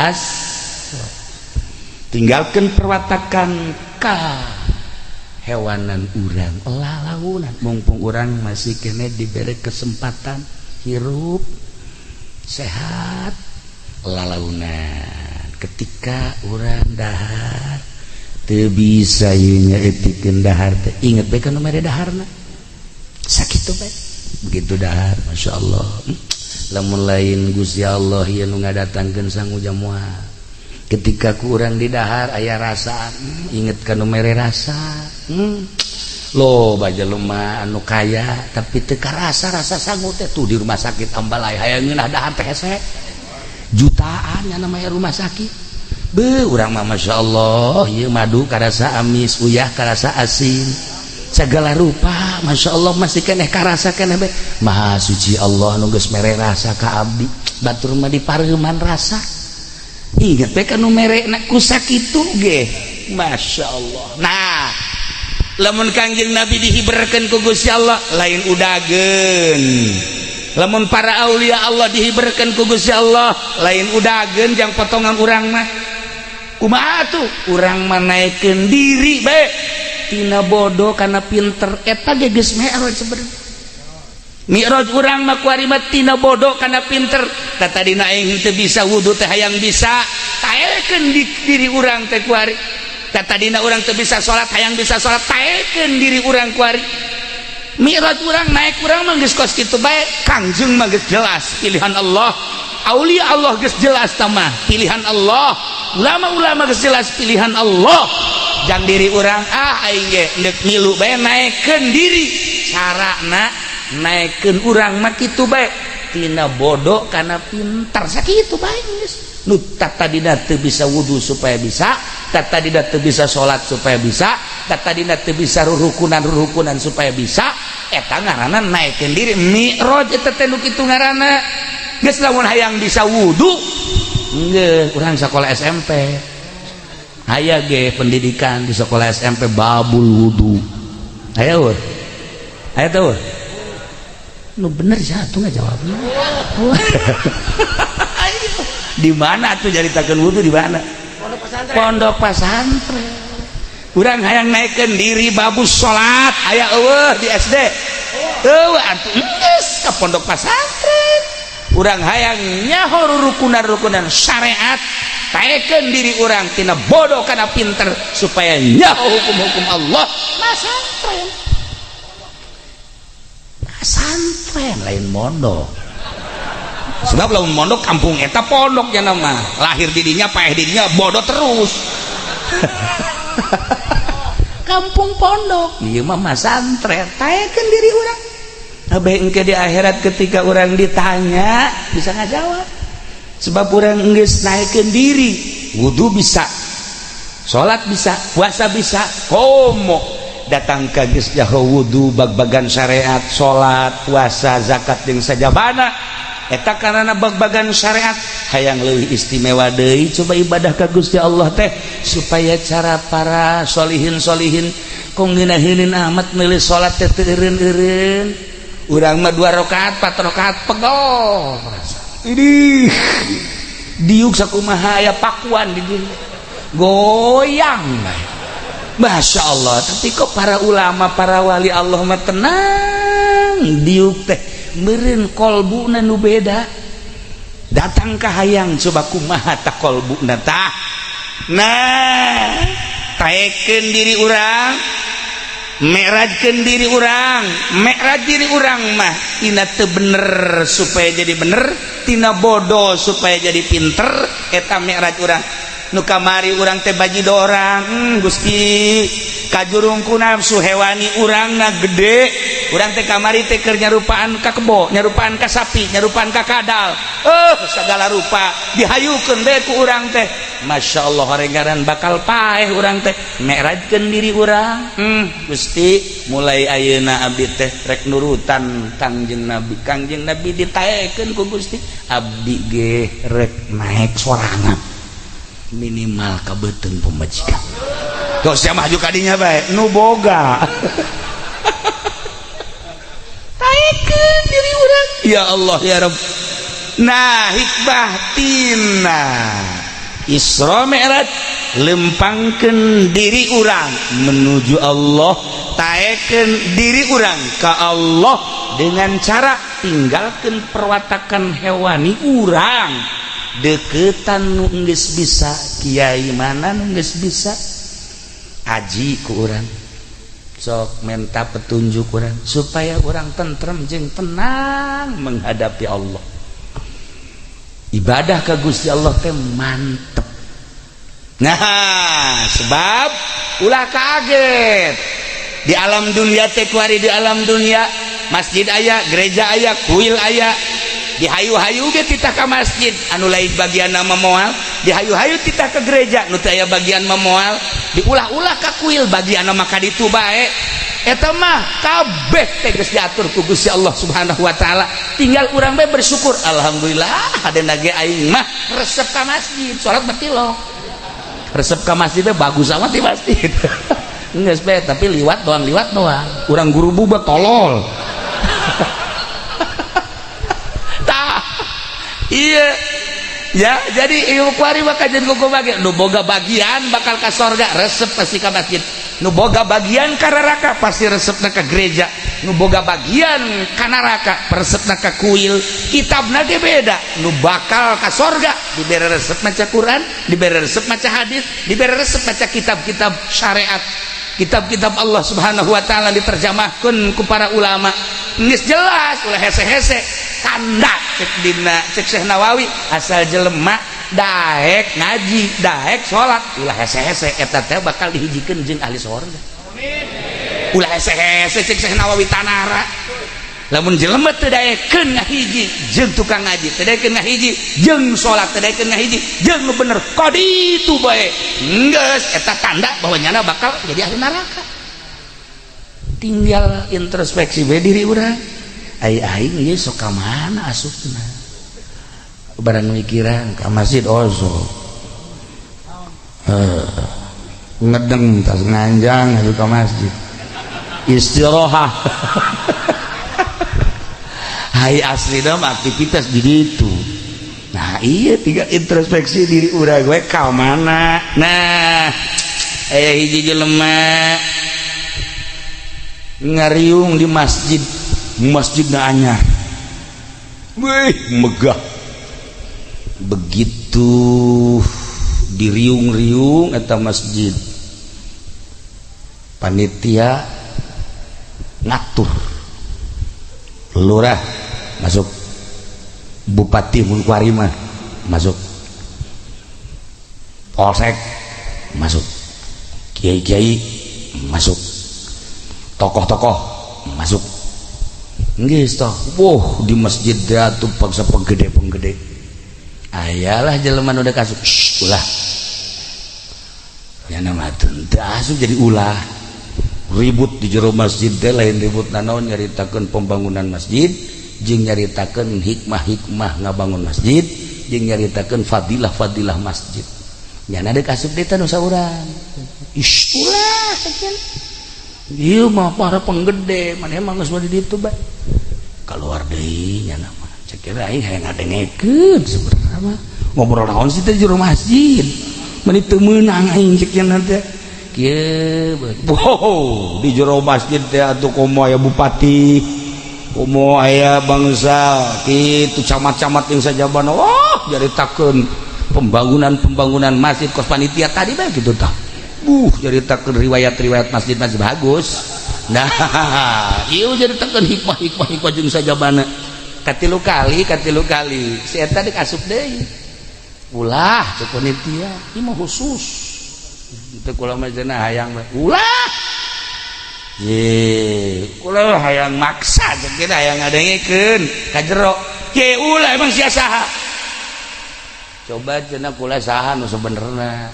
tinggalkan perwatakan ka hewanan urang lalaunan mumpung urang masih kene diberi kesempatan hirup sehat lalaunan. Ketika urang dahar teu bisa ieu nyaetikeun dahar teh inget bae kana mere daharna sakitu bae begitu dahar masyaallah. Lamun lain Gusti Allah ieu nu ngadatangkeun sangu jamuah. Ketika kurang di dahar aya rasa inget kanu mere rasa lo baja lemah anu kaya tapi teu karasa rasa sangu teh tuh di rumah sakit Ambalai hayang ngeunah dahar teh hese jutaan nya namanya rumah sakit be urang mah masyaallah ieu madu karasa amis uyah karasa asin segala rupa masyaallah masih keneh karasa keneh be maha suci Allah nu geus mere rasa ka abdi batur mah dipareuman rasa. Ingat bae kanu merekna ku sakitu ge masyaallah. Nah lamun Kangjeng Nabi dihiberkeun ku Gusti Allah lain udageun. Lamun para aulia Allah dihiberkeun ku Gusti Allah lain udageun jang potongan urang mah kumaha tuh urang mah naekeun diri bae tina bodoh kana pinter eta ge geus mi'raj sebenarnya. Mi'raj urang mah kuari mah tina bodoh kana pinter kata dina aing teu bisa wudu teh hayang bisa taekeun diri urang teh kuari kata dina urang teu bisa salat hayang bisa salat taekeun diri urang kuari. Mi'raj urang naik urang mah geus kos kitu bae Kangjeng mah geus jelas pilihan Allah aulia Allah geus jelas tamah pilihan Allah ulama-ulama geus jelas pilihan Allah jang diri urang aing ge neuk milu bae naekeun diri carana naikkeun urang mah kitu bae tina bodoh kana pintar sakitu bae geus nu tadina teu bisa wudu supaya bisa tadina teu bisa salat supaya bisa tadina teu bisa rurukunan supaya bisa eta ngaranna naikkeun diri mi'raj eta teh nu kitu ngaranna geus lamun hayang bisa wudu geus urang sakola SMP aya ge pendidikan di sekolah SMP babul wudu aya weuh aya teh weuh nu bener satu nggak jawabnya. Di mana tuh jaritakeun wudu di mana? Pondok pesantren. Urang hayang naikkeun diri babus salat aya eueuh di SD. Eueuh atuh geus ka pondok pesantren. Urang hayang nyaho rukunan syariat taekeun diri urang tina bodoh kana pinter supaya nyaho hukum-hukum Allah pesantren. Pesantren lain mondok sebab lamun mondok kampung eta pondoknya nama lahir didinya paeh didinya bodoh terus kampung pondok ieu mah pesantren taekeun diri urang abe engke di akhirat ketika urang ditanya bisa ngajawab sebab urang geus naekeun diri wudu bisa salat bisa puasa bisa komo datang ka geus jaho wudu bag-bagan syariat salat puasa zakat jeung sajabana eta karana bag-bagan syariat hayang leuwih istimewa deui coba ibadah ka Gusti Allah teh supaya cara para sholihin kong ngeunaheun amat meuli salat teh teu eureun-eureun urang mah 2 rakaat 4 rakaat pegol ini diuk sakumaha aya pakuan di dieu goyang Masya Allah. Tapi kok para ulama para wali Allah mah tenang diuk teh meureun kolbuna nu beda datang ka hayang coba kumaha tak kolbuna tah nah taekeun diri urang mi'rajkeun diri urang mi'raj diri urang mah tina teu bener supaya jadi bener tina bodoh supaya jadi pinter eta mi'raj urang nu kamari urang teh baji dorang Gusti kajurungku nafsu hewani urangna gede urang teh kamari teh keur nyarupaan ka kebo nyarupaan ka sapi nyarupaan ka kadal segala rupa dihayukeun bae ku urang teh Masya Allah harengaran bakal paeh urang teh mi'rajkeun diri urang Gusti mulai ayeuna abdi teh rek nurutan Kangjeng Nabi ditaekeun ku Gusti abdi ge rek naek sorangan minimal kabeuteuh pemajikan kok sia maju kadinya bae nu boga taekeun diri urang ya Allah ya Rabb nah hikmah tina Isra Mi'raj lempangkeun diri urang menuju Allah taekeun diri urang ka Allah dengan cara tinggalkeun perwatakan hewani urang deketan nu geus bisa kiai mana nu geus bisa aji ku urang sok minta petunjuk urang supaya urang tentrem jeung tenang menghadapi Allah ibadah ka Gusti Allah teh mantep nah sebab ulah kaget di alam dunia teh kuari di alam dunia masjid aya gereja aya kuil aya dihayu-hayu ge titah ka masjid anu lain bagian nama moal dihayu-hayu titah ke gereja nu teu aya bagian memoal diulah-ulah ka kuil bagian nama ka ditu bae eta mah kabeh teh geus diatur ku Gusti Allah Subhanahu wa taala tinggal urang bae bersyukur alhamdulillah hadeuna ge aing mah resep ka masjid salat betilo resep ka masjid teh bagus amat di masjid geus bae tapi liwat doang urang guru buba tolol iya ya jadi ieu kuari bakal jadi kuku bagian nu boga bagian bakal ka sorga resep pasti ka masjid nu boga bagian ka neraka pasti resepna ka gereja nu boga bagian ka neraka resepna ka kuil kitabna ge beda nu bakal ka sorga dibere resep maca Quran dibere resep maca hadis dibere resep maca kitab-kitab syariat kitab-kitab Allah Subhanahu wa taala diterjemahkeun ku para ulama geus jelas ulah hese-hese tanda cek dina cek Syekh Nawawi asal jelema daek ngaji daek salat ulah hese-hese eta teh bakal dihijikeun jeung ahli surga amin ulah hese-hese cek Syekh Nawawi tanara lamun jelema teu daekeun ngahiji jeung tukang ngaji teu daekeun ngahiji jeung salat teu daekeun ngahiji jeung nu bener kaditu bae geus eta tanda bahwa nyana bakal jadi ahli neraka tinggal introspeksi bae diri urang aing ieu sok ka mana asupna barang mikiran ka masjid ozo ngedeng tas nganjang anu ka masjid istirahat hai asli mah aktivitas di ditu nah iya tinggal introspeksi diri urang gue ka mana nah aya hiji jelema ngariung di masjidna anyar weh megah begitu diriung-riung eta masjid panitia ngatur lurah masuk bupati Munkuari mah masuk polsek masuk kiai-kiai masuk tokoh-tokoh masuk geus toh wah di masjid atuh paksa penggede ayalah jelema nu da kasuk ulah ya nama teu asup jadi ulah ribut di jero masjid teh lain ribut nanaon nyaritakeun pembangunan masjid jeung nyaritakeun hikmah ngabangun masjid jeung nyaritakeun fadilah masjid nyana deuk asup deui teh nu saurang ulah sakeun ieu mah para penggede maneh mah geus di ditu bae keluar deui nya nama cek kira aing hayang ngadengekeun sebenarnya mah ngobrol naon sih teh jero masjid meni teu meunang aing cek nanti kieu wow di jero masjid teh atuh komo aya bupati komo aya bangsa kitu camat-camat yang sajabana wah jaritakeun pembangunan masjid kos panitia tadi bae kitu tah jaritakeun riwayat-riwayat masjid-masjid bagus. Nah, ieu jaritakeun hikmah jeung sajabana. Katilu kali si eta deuk asup deui. Ulah cek panitia, ieu mah khusus. Teu kula mah cenah hayang ulah. Ye, kula hayang maksa cek kira hayang ngadengekeun ka jero. Ye ulah emang sia saha? Coba cenah kula saha nu sabenerna.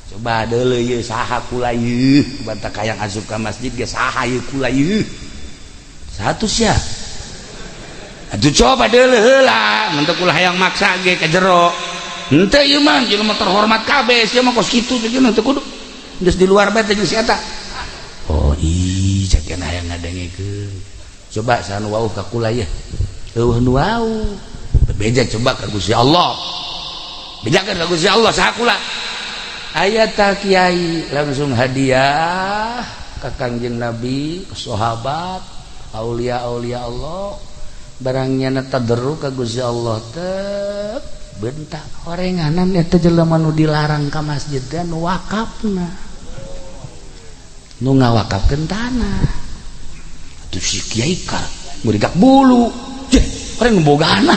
Coba deuleu ieu saha kula ieu banta kayang asup ka masjid ge saha ieu kula ieu satu sia atuh coba deuleu heula mun teu kula hayang maksa ge ka jero henteu ieu mah jelema terhormat kabeh sia mah kos kitu cenah teu kudu geus di luar bae teh si eta oh ih cakeun hayang ngadengekeun coba sanu wauh ka kula ieu eueuh nu wauh bebeja coba ka Gusti Allah bejakeun ka Gusti Allah saha kula ayat kiai langsung hadiah ke Kangjeng Nabi ke sahabat aulia-aulia Allah barangnya tadarruk ka Gusti Allah teh bentak horenganan eta jelema nu dilarang ka masjid teh nu wakafna nu ngawakafkeun tanah atuh si kiai ka murigak bulu jeh orang ngobogana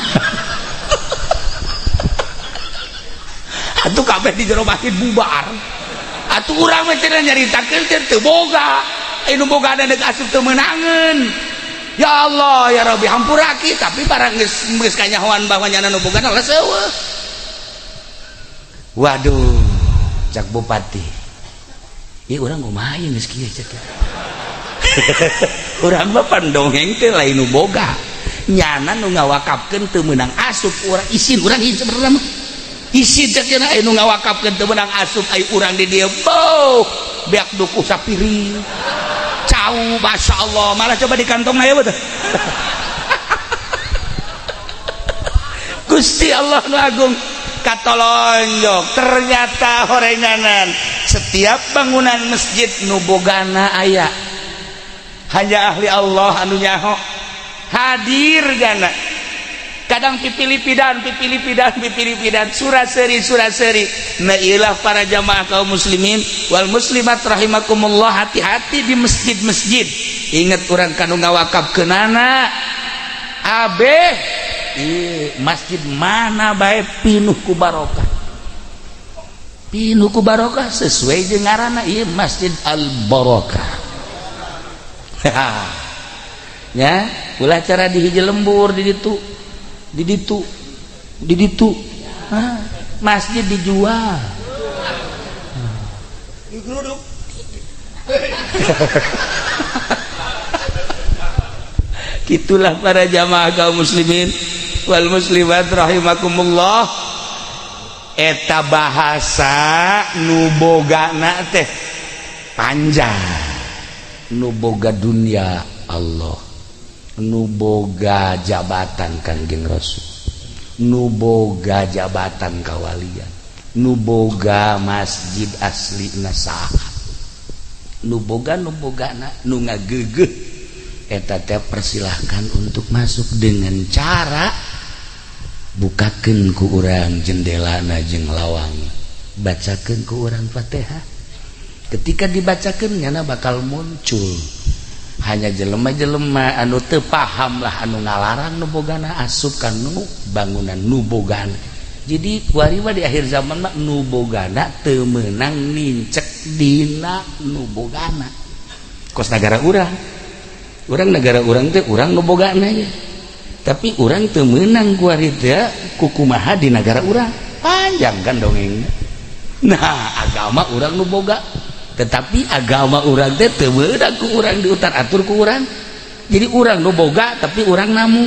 atuh kabeh di jero masjid bubar atuh urang mah cenah nyaritakeun teu boga anu bogana deuk asup teu meunangeun ya Allah ya Rabbi hampuraki tapi barang geus kanyahoan bahwa nyana nu bogana lah seueuh waduh cak bupati ieu urang kumaha ieu geus kieu cek urang mah pandongeng teh lain nu boga nyana nu ngawakafkeun teu meunang asup urang isin urang ieu sebenarnya mah isi cekna anu ngawakafkeun teu meunang asup ai urang di dieu boh beak dukuh sapiring cau masyaallah malah coba di kantongna ya betul Gusti Allah nu agung katolonjok ternyata horenganan setiap bangunan masjid nu bogana aya hanya ahli Allah anu nyaho hadir gana kadang pipilipidan suraseri nah iyalah para jamaah kaum muslimin wal muslimat rahimakumullah hati-hati di masjid-masjid ingat urang kanu ngawakafkeunana abeh masjid mana bae pinuh ku barokah sesuai jeung ngaranna ieu Masjid Al Barokah ya ulah cara di hiji lembur di ditu masjid dijual gitulah para jamaah kaum muslimin wal muslimat rahimakumullah eta bahasa nu bogana teh panjang nu boga dunia Allah nu boga jabatan Kangjeng Rasul nu boga jabatan kawalian nu boga masjid asli nasaha nu bogana nu ngageugeuh eta teh persilahkan untuk masuk dengan cara bukakeun ku urang jendelana jeung lawang bacakeun ku urang Fatihah ketika dibacakeun nyana bakal muncul hanya jelema-jelema anu teu paham lah anu ngalarang nu bogana asup ka nu bangunan nu bogana jadi kuariwa di akhir zaman mah nu bogana teu meunang nincek dina nu bogana kos negara urang negara urang teh urang nu bogana ya tapi urang teu meunang kuari teh kukumaha di negara urang panjang kan dongeng nah agama urang nu boga tetapi agama urang teh teu meunang ku urang diutar atur ku urang jadi urang nu boga tapi urang namu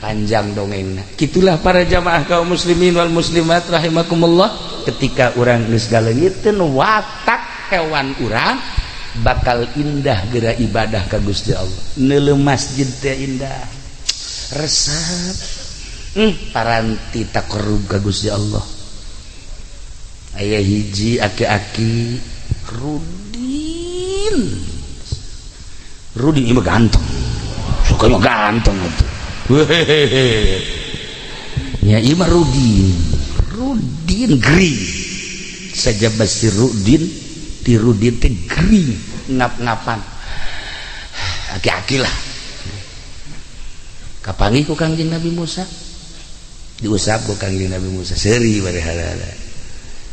panjang dongengna gitulah para jamaah kaum muslimin wal muslimat rahimakumullah ketika urang geus galeungiteun watak hewan urang bakal indah geura ibadah ka Gusti Allah neuleuh masjid teh indah resep paranti takarrub ka Gusti Allah. Aya hiji aki-aki Rudin ini ganteng, sukanya ganteng atuh. Ya ima Rudin gering saja basi Rudin di Rudin teh gering ngap-ngapan aki-aki lah. Kapangi ku Kangjeng Nabi Musa diusap ku Kangjeng Nabi Musa seuri bari halala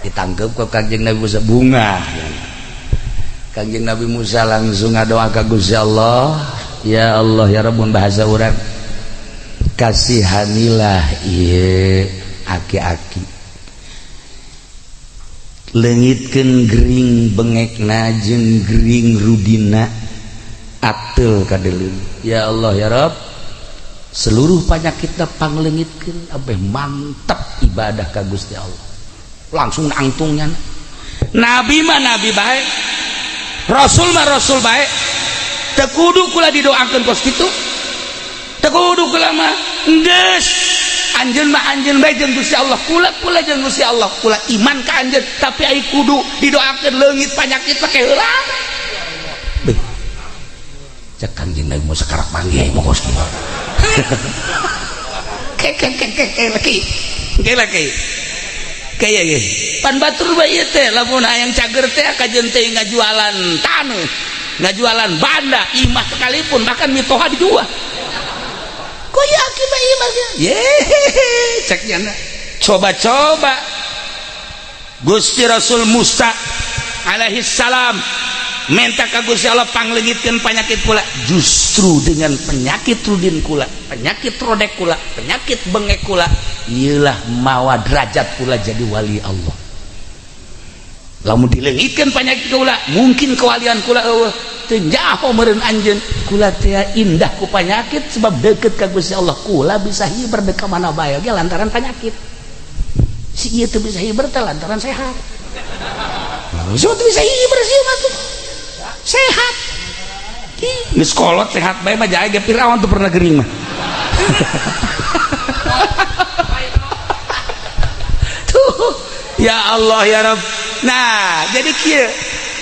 ditangkep ku Kangjeng Nabi Musa bunga. Kangjeng Nabi Musa langsung ngadoa ka Gusti Allah, ya Allah ya Rabbun bahasa urang kasihanilah ieu aki-aki leungitkeun gering bengekna jeung gering rudina atel ka deuleuh. Ya Allah ya Rabb seluruh penyakitna pangleungitkeun abeh mantap ibadah ka Gusti Allah. Langsung angtungnya Nabi mah nabi bae, Rasul mah rasul baik, teu kudu kula didoakeun kos kitu, teu kudu kula mah geus anjeun mah anjeun bae jeung Gusti Allah, kula jeung Gusti Allah, kula iman ka anjeun tapi ai kudu didoakeun leungit panyakit pake heula. Beuh cek Kangjeng Nabi Musa karak panggih mah kos kitu. Laki kayak ge pan batur bae teh lamun hayang cager teh kajeun teh ngajualan taneuh, ngajualan banda imah sekalipun bahkan mitoha dijual. Koya aki bae imah ye cek nyana coba-coba Gusti Rasul Musa alaihi salam minta ka Gusti Allah pangleungitkeun penyakit kula, justru dengan penyakit rudin kula, penyakit rodek kula, penyakit bengek kula, ieulah mawa derajat kula jadi wali Allah. Lamun dileungitkeun penyakit kula, mungkin kewalian kula eueuh teu nyaho meureun anjeun, kula teh indah ku penyakit sebab deukeut ka Gusti Allah, kula bisa hiber deuk ka mana bae ge lantaran penyakit. Si ieu teu bisa hiber teh lantaran sehat. So teu bisa hiber sih mah tuh. Sehat geus kolot sehat bae mah jae ge Firaun tuh pernah gering mah. Tuh ya Allah ya Rabb. Nah jadi kieu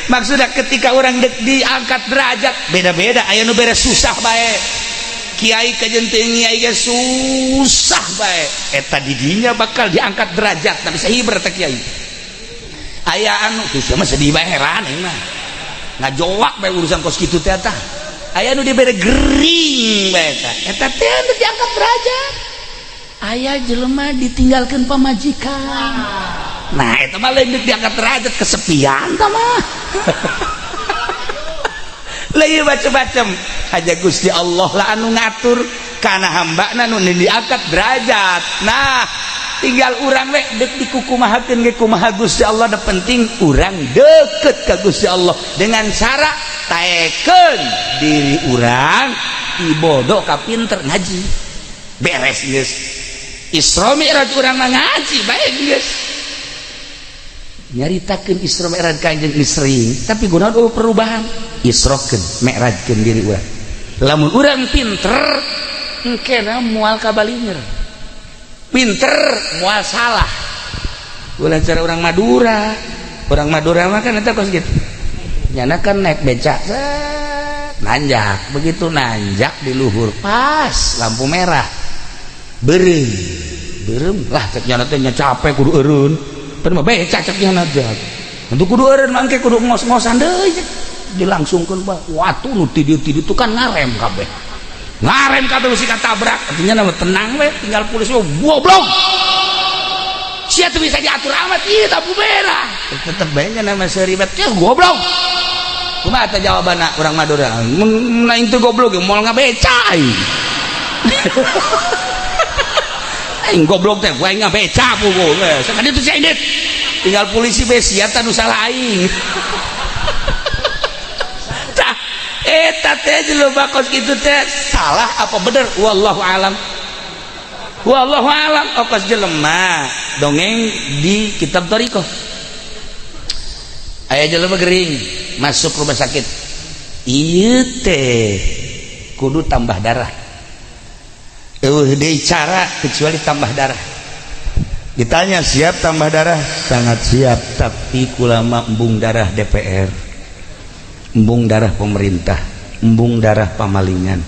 maksudnya ketika orang diangkat derajat beda-beda, aya nu beres susah bae kiai kajeun teu kiai ge susah bae eta di dinya bakal diangkat derajat tapi sahiber teh kiai. Aya anu geus mah sedih bae heran mah ngajoak bae urusan kos kitu teh tah. Aya nu dibere gering bae tah. Eta teh anu diangkat derajat. Aya jelema ditinggalkeun pamajikan. Nah, eta mah lain diangkat derajat kesepian tah mah. Lain macam-macam. Haja Gusti Allah lah anu ngatur kana hambana nu diangkat derajat. Nah, tinggal urang we deuk dikukumahakeun ge kumaha Gusti Allah, da penting urang deukeut ka Gusti Allah dengan cara taekeun diri urang ibodo ka pinter ngaji beres geus. Isra Mi'raj urang mah ngaji bae geus. Nyaritakeun Isra Mi'raj Kanjeng sering tapi gunaon perubahan isrokeun mi'rajkeun diri urang. Lamun urang pinter engkena moal kabalinger, pinter moal salah. Ulah cara orang Madura mah kan eta kos gitu nyana kan naik becak nanjak, begitu nanjak di luhur pas lampu merah berem lah cek nyana teh nya capek kudu eureun pan mah becak cek nyana teh untuk kudu eureun mangke kudu ngos-ngosan deui dilangsungkeun bah watu nu tidieu-tidieu tu kan ngarem kabeh mesti katabrak artinya nama tenang we tinggal polisi goblok sia teu bisa diatur amat ieu lampu merah tetep bae nama seribet ya goblok kumaha teh jawabanna urang Madura mun aing teu goblok ge moal ngabeca aing goblok teh aing ngabeca puguh we sakaditu si aing tinggal polisi be sia teh nu salah aing eta teh jelema kos kitu teh salah apa bener wallahu alam kos jelema dongeng di kitab Thariqah aya jelema gering masuk rumah sakit ieu teh kudu tambah darah cara kecuali tambah darah. Ditanya siap tambah darah, sangat siap, tapi kulama embung darah DPR, embung darah pemerintah, embung darah pamalingan.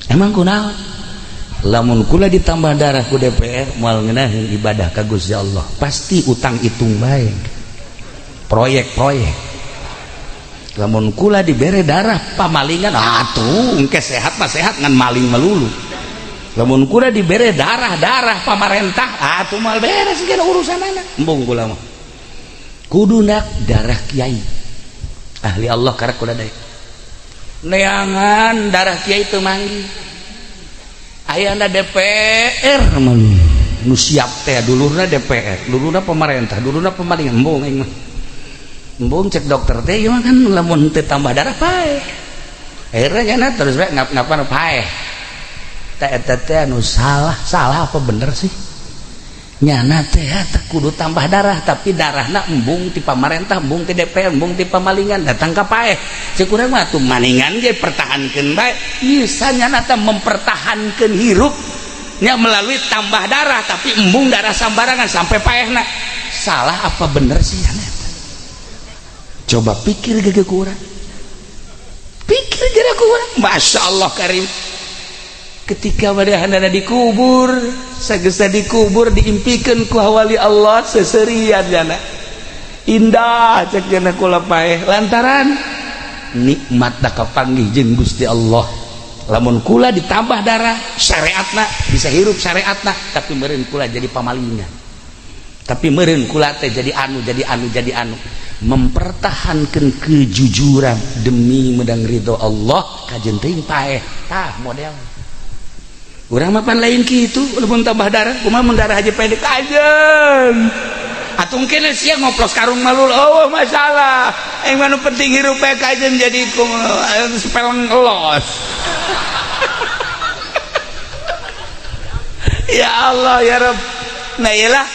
Emang kunaon? Lamun kula ditambah darah ku DPR moal ngeunaheun ibadah ka Gusti Allah, pasti utang hitung bae. Proyek-proyek. Lamun kula dibere darah pamalingan, atuh engke sehat mah sehat ngan maling melulu. Lamun kula dibere darah pamarentah, atuh moal beres geus urusanana. Embung kula mah. Kuduna darah kiai. Ahli Allah karek kula daek. Neangan darah kiai teu manggih. Ayana DPR nu siap teh dulurna DPR, dulurna pemerintah, dulurna pemalingan. Embung aing mah. Embung cek dokter teh ieu mah kan lamun teu tambah darah paeh. Akhirnya nyana terus bae ngapa paeh. Teh eta teh anu salah apa bener sih? Nyana teh teh kudu tambah darah, tapi darahna embung ti pamarentah, embung ti DPR, embung ti pamalingan, datang ka paeh. Cek urang mah atuh maningan ge pertahankeun bae. Ieu sanyana teh mempertahankeun hirup nya melalui tambah darah, tapi embung darah sambarangan sampai paehna. Salah apa bener sih nyana? Coba pikir ge kurang. Pikir ge kurang. Masyaallah karim. Ketika madahanana dikubur, sagesa dikubur diimpikeun ku wali Allah seserian jana. Indah cek jana kula paeh lantaran nikmat da kapanggih jeung Gusti Allah. Lamun kula ditambah darah syariatna bisa hirup syariatna, tapi meureun kula jadi pamalingan. Tapi meureun kula teh jadi anu mempertahankan kejujuran demi medang ridho Allah kajen teuing paeh tah model. Urang mah pan lain kitu, lamun tambah darah, kumaha mun darah aja pendek kajen. Atung kene sia ngoplos karung malul, oh masalah. Yang mana penting hirup kajen jadi sepeleng elos. Ya Allah ya Rabb. Nah ialah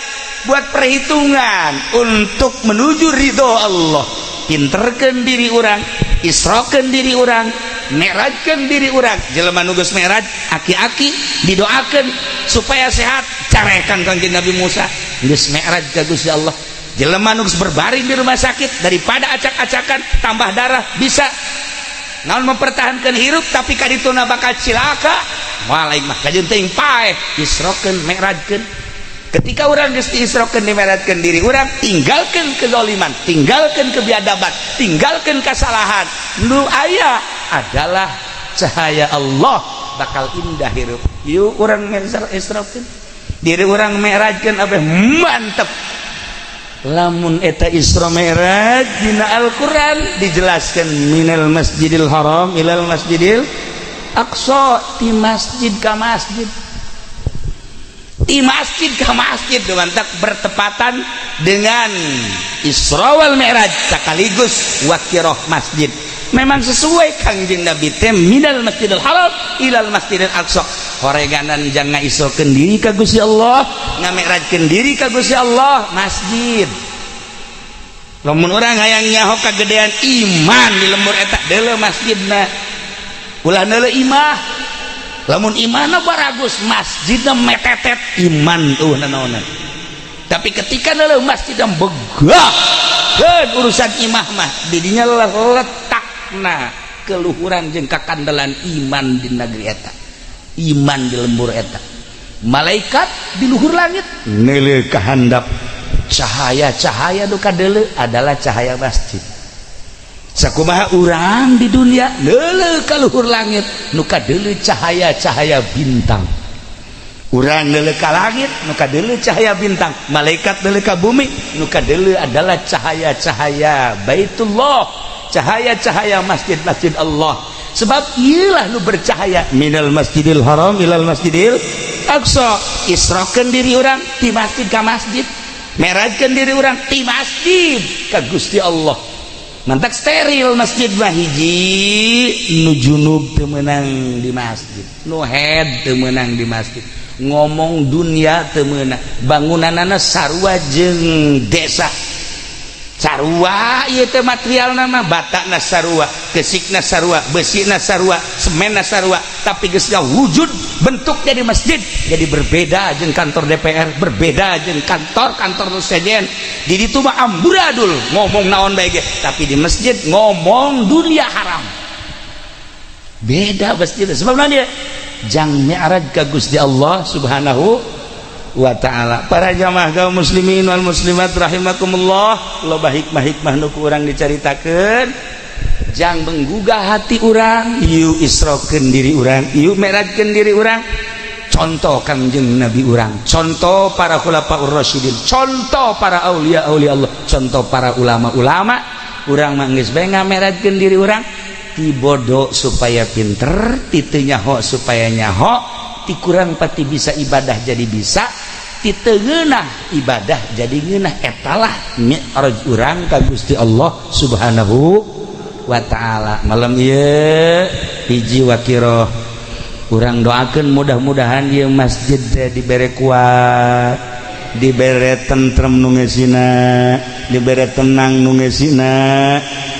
buat perhitungan untuk menuju ridho Allah. Pinterkeun diri urang, isrokeun diri urang, merajkeun diri urang. Jelema nu geus meraj aki-aki didoakeun supaya sehat, carekan Kangjeng Nabi Musa geus meraj ka Gusti Allah. Jelema nu geus berbaring di rumah sakit daripada acak-acakan tambah darah bisa naon mempertahankan hirup tapi kadituna bakal cilaka. Moal aing mah kajeun teuing paeh isrokeun merajkeun. Ketika orang geus diisrokeun dimeratkeun diri orang, tinggalkan kezaliman, tinggalkan kebiadaban, tinggalkan kesalahan. Nu aya adalah cahaya Allah, bakal indah hirup. Yuk orang isrokeun diri orang merajkeun abeh mantep. Lamun eta Isra Mi'raj dina Al-Qur'an dijelaskan minal masjidil haram ilal masjidil aqsa, ti masjid ka masjid, di masjid ke masjid dengan tak bertepatan dengan Isra wal Mi'raj sekaligus wakiroh masjid. Memang sesuai Kangjeng Nabi teh minal masjidil haram ilal masjidil aqsa. Horeganan jangan isrokeun diri ka Gusti Allah, ngami'rajkeun diri ka Gusti Allah masjid. Lamun urang hayang nyaho kagedean iman di lembur eta deuleu masjidna. Ulah deuleu imah. Lamun imanna baragus masjidna metetet iman naonan. Tapi ketika deuleu masjidna begah urusan imah mah didinya letakna keluhuran jeung kakandelan iman di negeri eta. Iman di lembur eta. Malaikat di luhur langit neuleuh ka handap cahaya-cahaya nu kadeuleu adalah cahaya masjid. Sakumaha urang di dunia neuleuh ka luhur langit nu kadeuleu cahaya-cahaya bintang. Urang neuleuh ka langit nu kadeuleu cahaya bintang. Malaikat neuleuh ka bumi nu kadeuleu adalah cahaya-cahaya Baitullah, cahaya-cahaya masjid-masjid Allah. Sebab iyalah nu bercahaya minal masjidil haram ilal masjidil aqsa. Isrokeun diri urang ti masjid ka masjid, merajkeun diri urang ti masjid ka Gusti Allah. Mantak steril masjid mah hiji nu junub teu meunang di masjid, nu head teu meunang di masjid, ngomong dunia teu meunang, bangunanana sarua jeung desa sarua ieu teh material nama batakna sarua, kesikna sarua, besina sarua, semenna sarua, tapi geus wujud bentuk jadi masjid, jadi berbeda jeung kantor DPR, berbeda jeung kantor sejen. Di ditu mah amburadul ngomong naon bae ge, tapi di masjid ngomong dunia haram. Beda masjid sebab naon dia? Jang mi'raj ka Gusti Allah Subhanahu wa ta'ala. Para jamaah kaum muslimin wal muslimat rahimakumullah, loba hikmah-hikmah nu ku urang dicaritakeun jang menggugah hati urang, ieu isrokeun diri urang, ieu mi'rajkeun diri urang. Contoh Kangjeng Nabi urang, contoh para khulafaur rasyidin, contoh para aulia Allah, contoh para ulama-ulama. Urang mah geus bae ngamerajkeun diri urang, ti bodoh supaya pinter, ti teu nyaho supaya nyaho, ti kurang pati bisa ibadah jadi bisa, ti teu ngeunah ibadah jadi ngeunah. Etalah mi'raj urang ka Gusti Allah Subhanahu wa ta'ala. Malam ieu hiji wakiro urang doakeun mudah-mudahan ieu masjid dibere kuat, dibere tentrem nu ngeusina, dibere tenang nu ngeusina,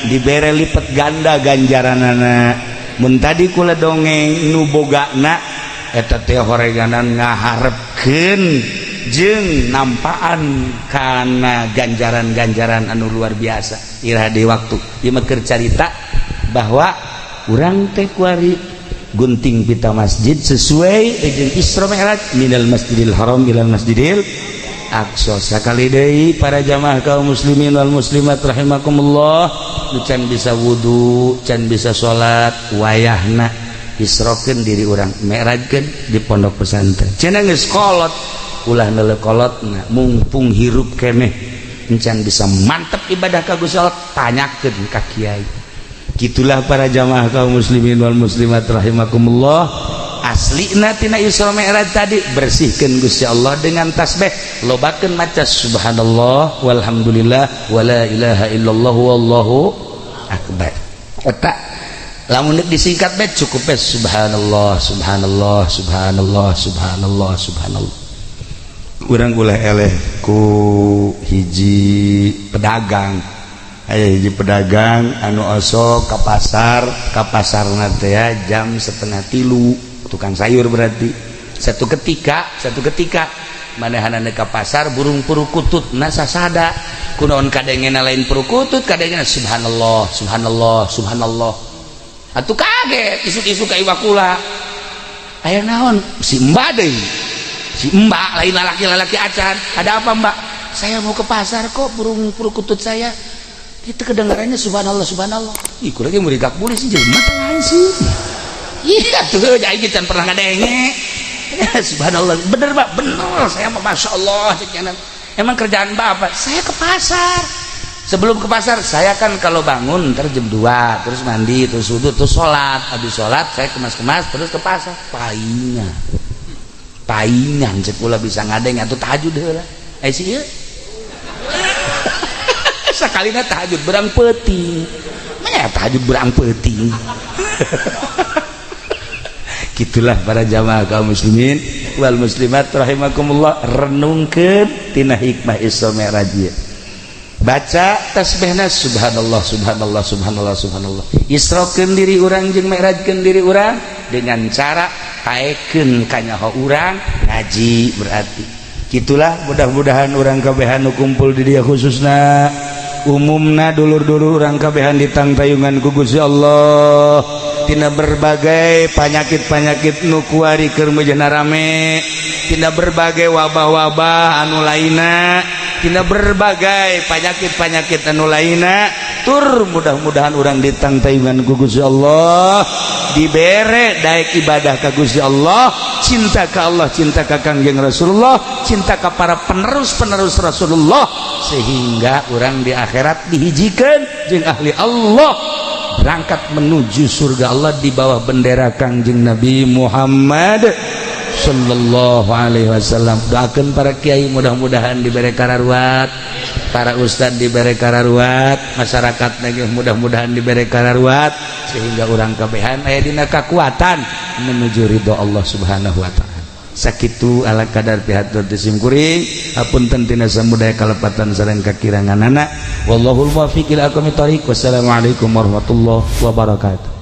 dibere lipat ganda ganjaranana. Mun tadi kula dongeng nu bogana eta teh horeganan ngaharepkeun jeung nampaan kana ganjaran-ganjaran anu luar biasa. Iraha di waktu ieu mah keur carita bahwa urang teh kuari gunting pita masjid sesuai jeung Isra Mi'raj minal Masjidil Haram ilal Masjidil Aqsa. Sakali deui para jamaah kaum muslimin wal muslimat rahimakumullah, nu can bisa wudu, can bisa salat, wayahna isrokeun diri urang, mi'rajkeun di pondok pesantren. Cenah geus kolot, ulah neuleuh kolotna, mumpung hirup keneh encan bisa mantep ibadah ka Gusti Allah, tanyakeun ka kiai. Gitulah para jamaah kaum muslimin wal muslimat rahimakumullah, aslina tina Isra Mi'raj tadi bersihkeun Gusti Allah dengan tasbih, lobakeun maca subhanallah walhamdulillah wala ilaha illallah wallahu akbar. Eta lamun disingkat bae cukup bae subhanallah subhanallah subhanallah subhanallah subhanallah. Urang ulah eleh ku hiji pedagang, aya hiji pedagang anu osok ka pasarna teh ya jam 2:30, tukang sayur berarti. Satu ketika manehanana ka pasar burung purukututna sasada, kunaon kadengena lain purukutut, kadengena subhanallah subhanallah subhanallah. Atuh kaget isuk-isuk ka iwakula, aya naon si Mbak deui, si Mbak lain lalaki acan. Ada apa Mbak? Saya mau ke pasar kok, burung purukutut saya itu kedengarannya subhanallah subhanallah. Ih kurang murid gak boleh sih jelema teh lain sih. Iya tuh jadi kita pernah ngadenge. Subhanallah bener Mbak, bener. Saya mah masyaallah. Emang kerjaan Mbak apa? Saya ke pasar. Sebelum ke pasar saya kan kalau bangun ntar jam 2 terus mandi terus wudu terus sholat. Habis sholat saya kemas-kemas terus ke pasar. Paingan cek pula bisa ngadeng atau tahajud heula. Sih ieu. Sakalina tahajud berang peuting. Manya tahajud berang peuting. Gitulah para jamaah kaum muslimin wal muslimat rahimakumullah, renungkeun tina hikmah Isra Mi'raj ieu. Baca tasbihna subhanallah subhanallah subhanallah subhanallah. Isrokeun diri urang jeung mi'rajkeun diri urang dengan cara haekeun ka nyaho urang ngaji berarti. Gitulah mudah-mudahan urang kabehan nu kumpul di dieu khususna umumna dulur-dulur urang kabehan ditangtayungan ku Gusti Allah tina berbagai penyakit-penyakit nu kuari keur meujana rame, tina berbagai wabah-wabah anu lainna, tina berbagai penyakit-penyakit anu lainna. Tur mudah-mudahan urang ditangtayungan ku Gusti Allah, dibere daek ibadah ka Gusti Allah, cinta ka Allah, cinta ka Kangjeng Rasulullah, cinta ka para penerus-penerus Rasulullah, sehingga urang di akhirat dihijikeun jeung ahli Allah, berangkat menuju surga Allah di bawah bendera Kangjeng Nabi Muhammad sallallahu alaihi wasallam. Doakeun para kiai mudah-mudahan dibere kararuat, para ustad dibere kararuat, masyarakat lagi mudah-mudahan dibere kararuat, sehingga urang kabehan aya dina kakuatan menuju ridho Allah Subhanahu wa taala. sakitu ala kadar pihatur tisim kuring hapunten tina samudaya kalepatan sareng kakirangan anak wallahul muwaffiq ila aqwamit thoriq wassalamualaikum warahmatullahi wabarakatuh.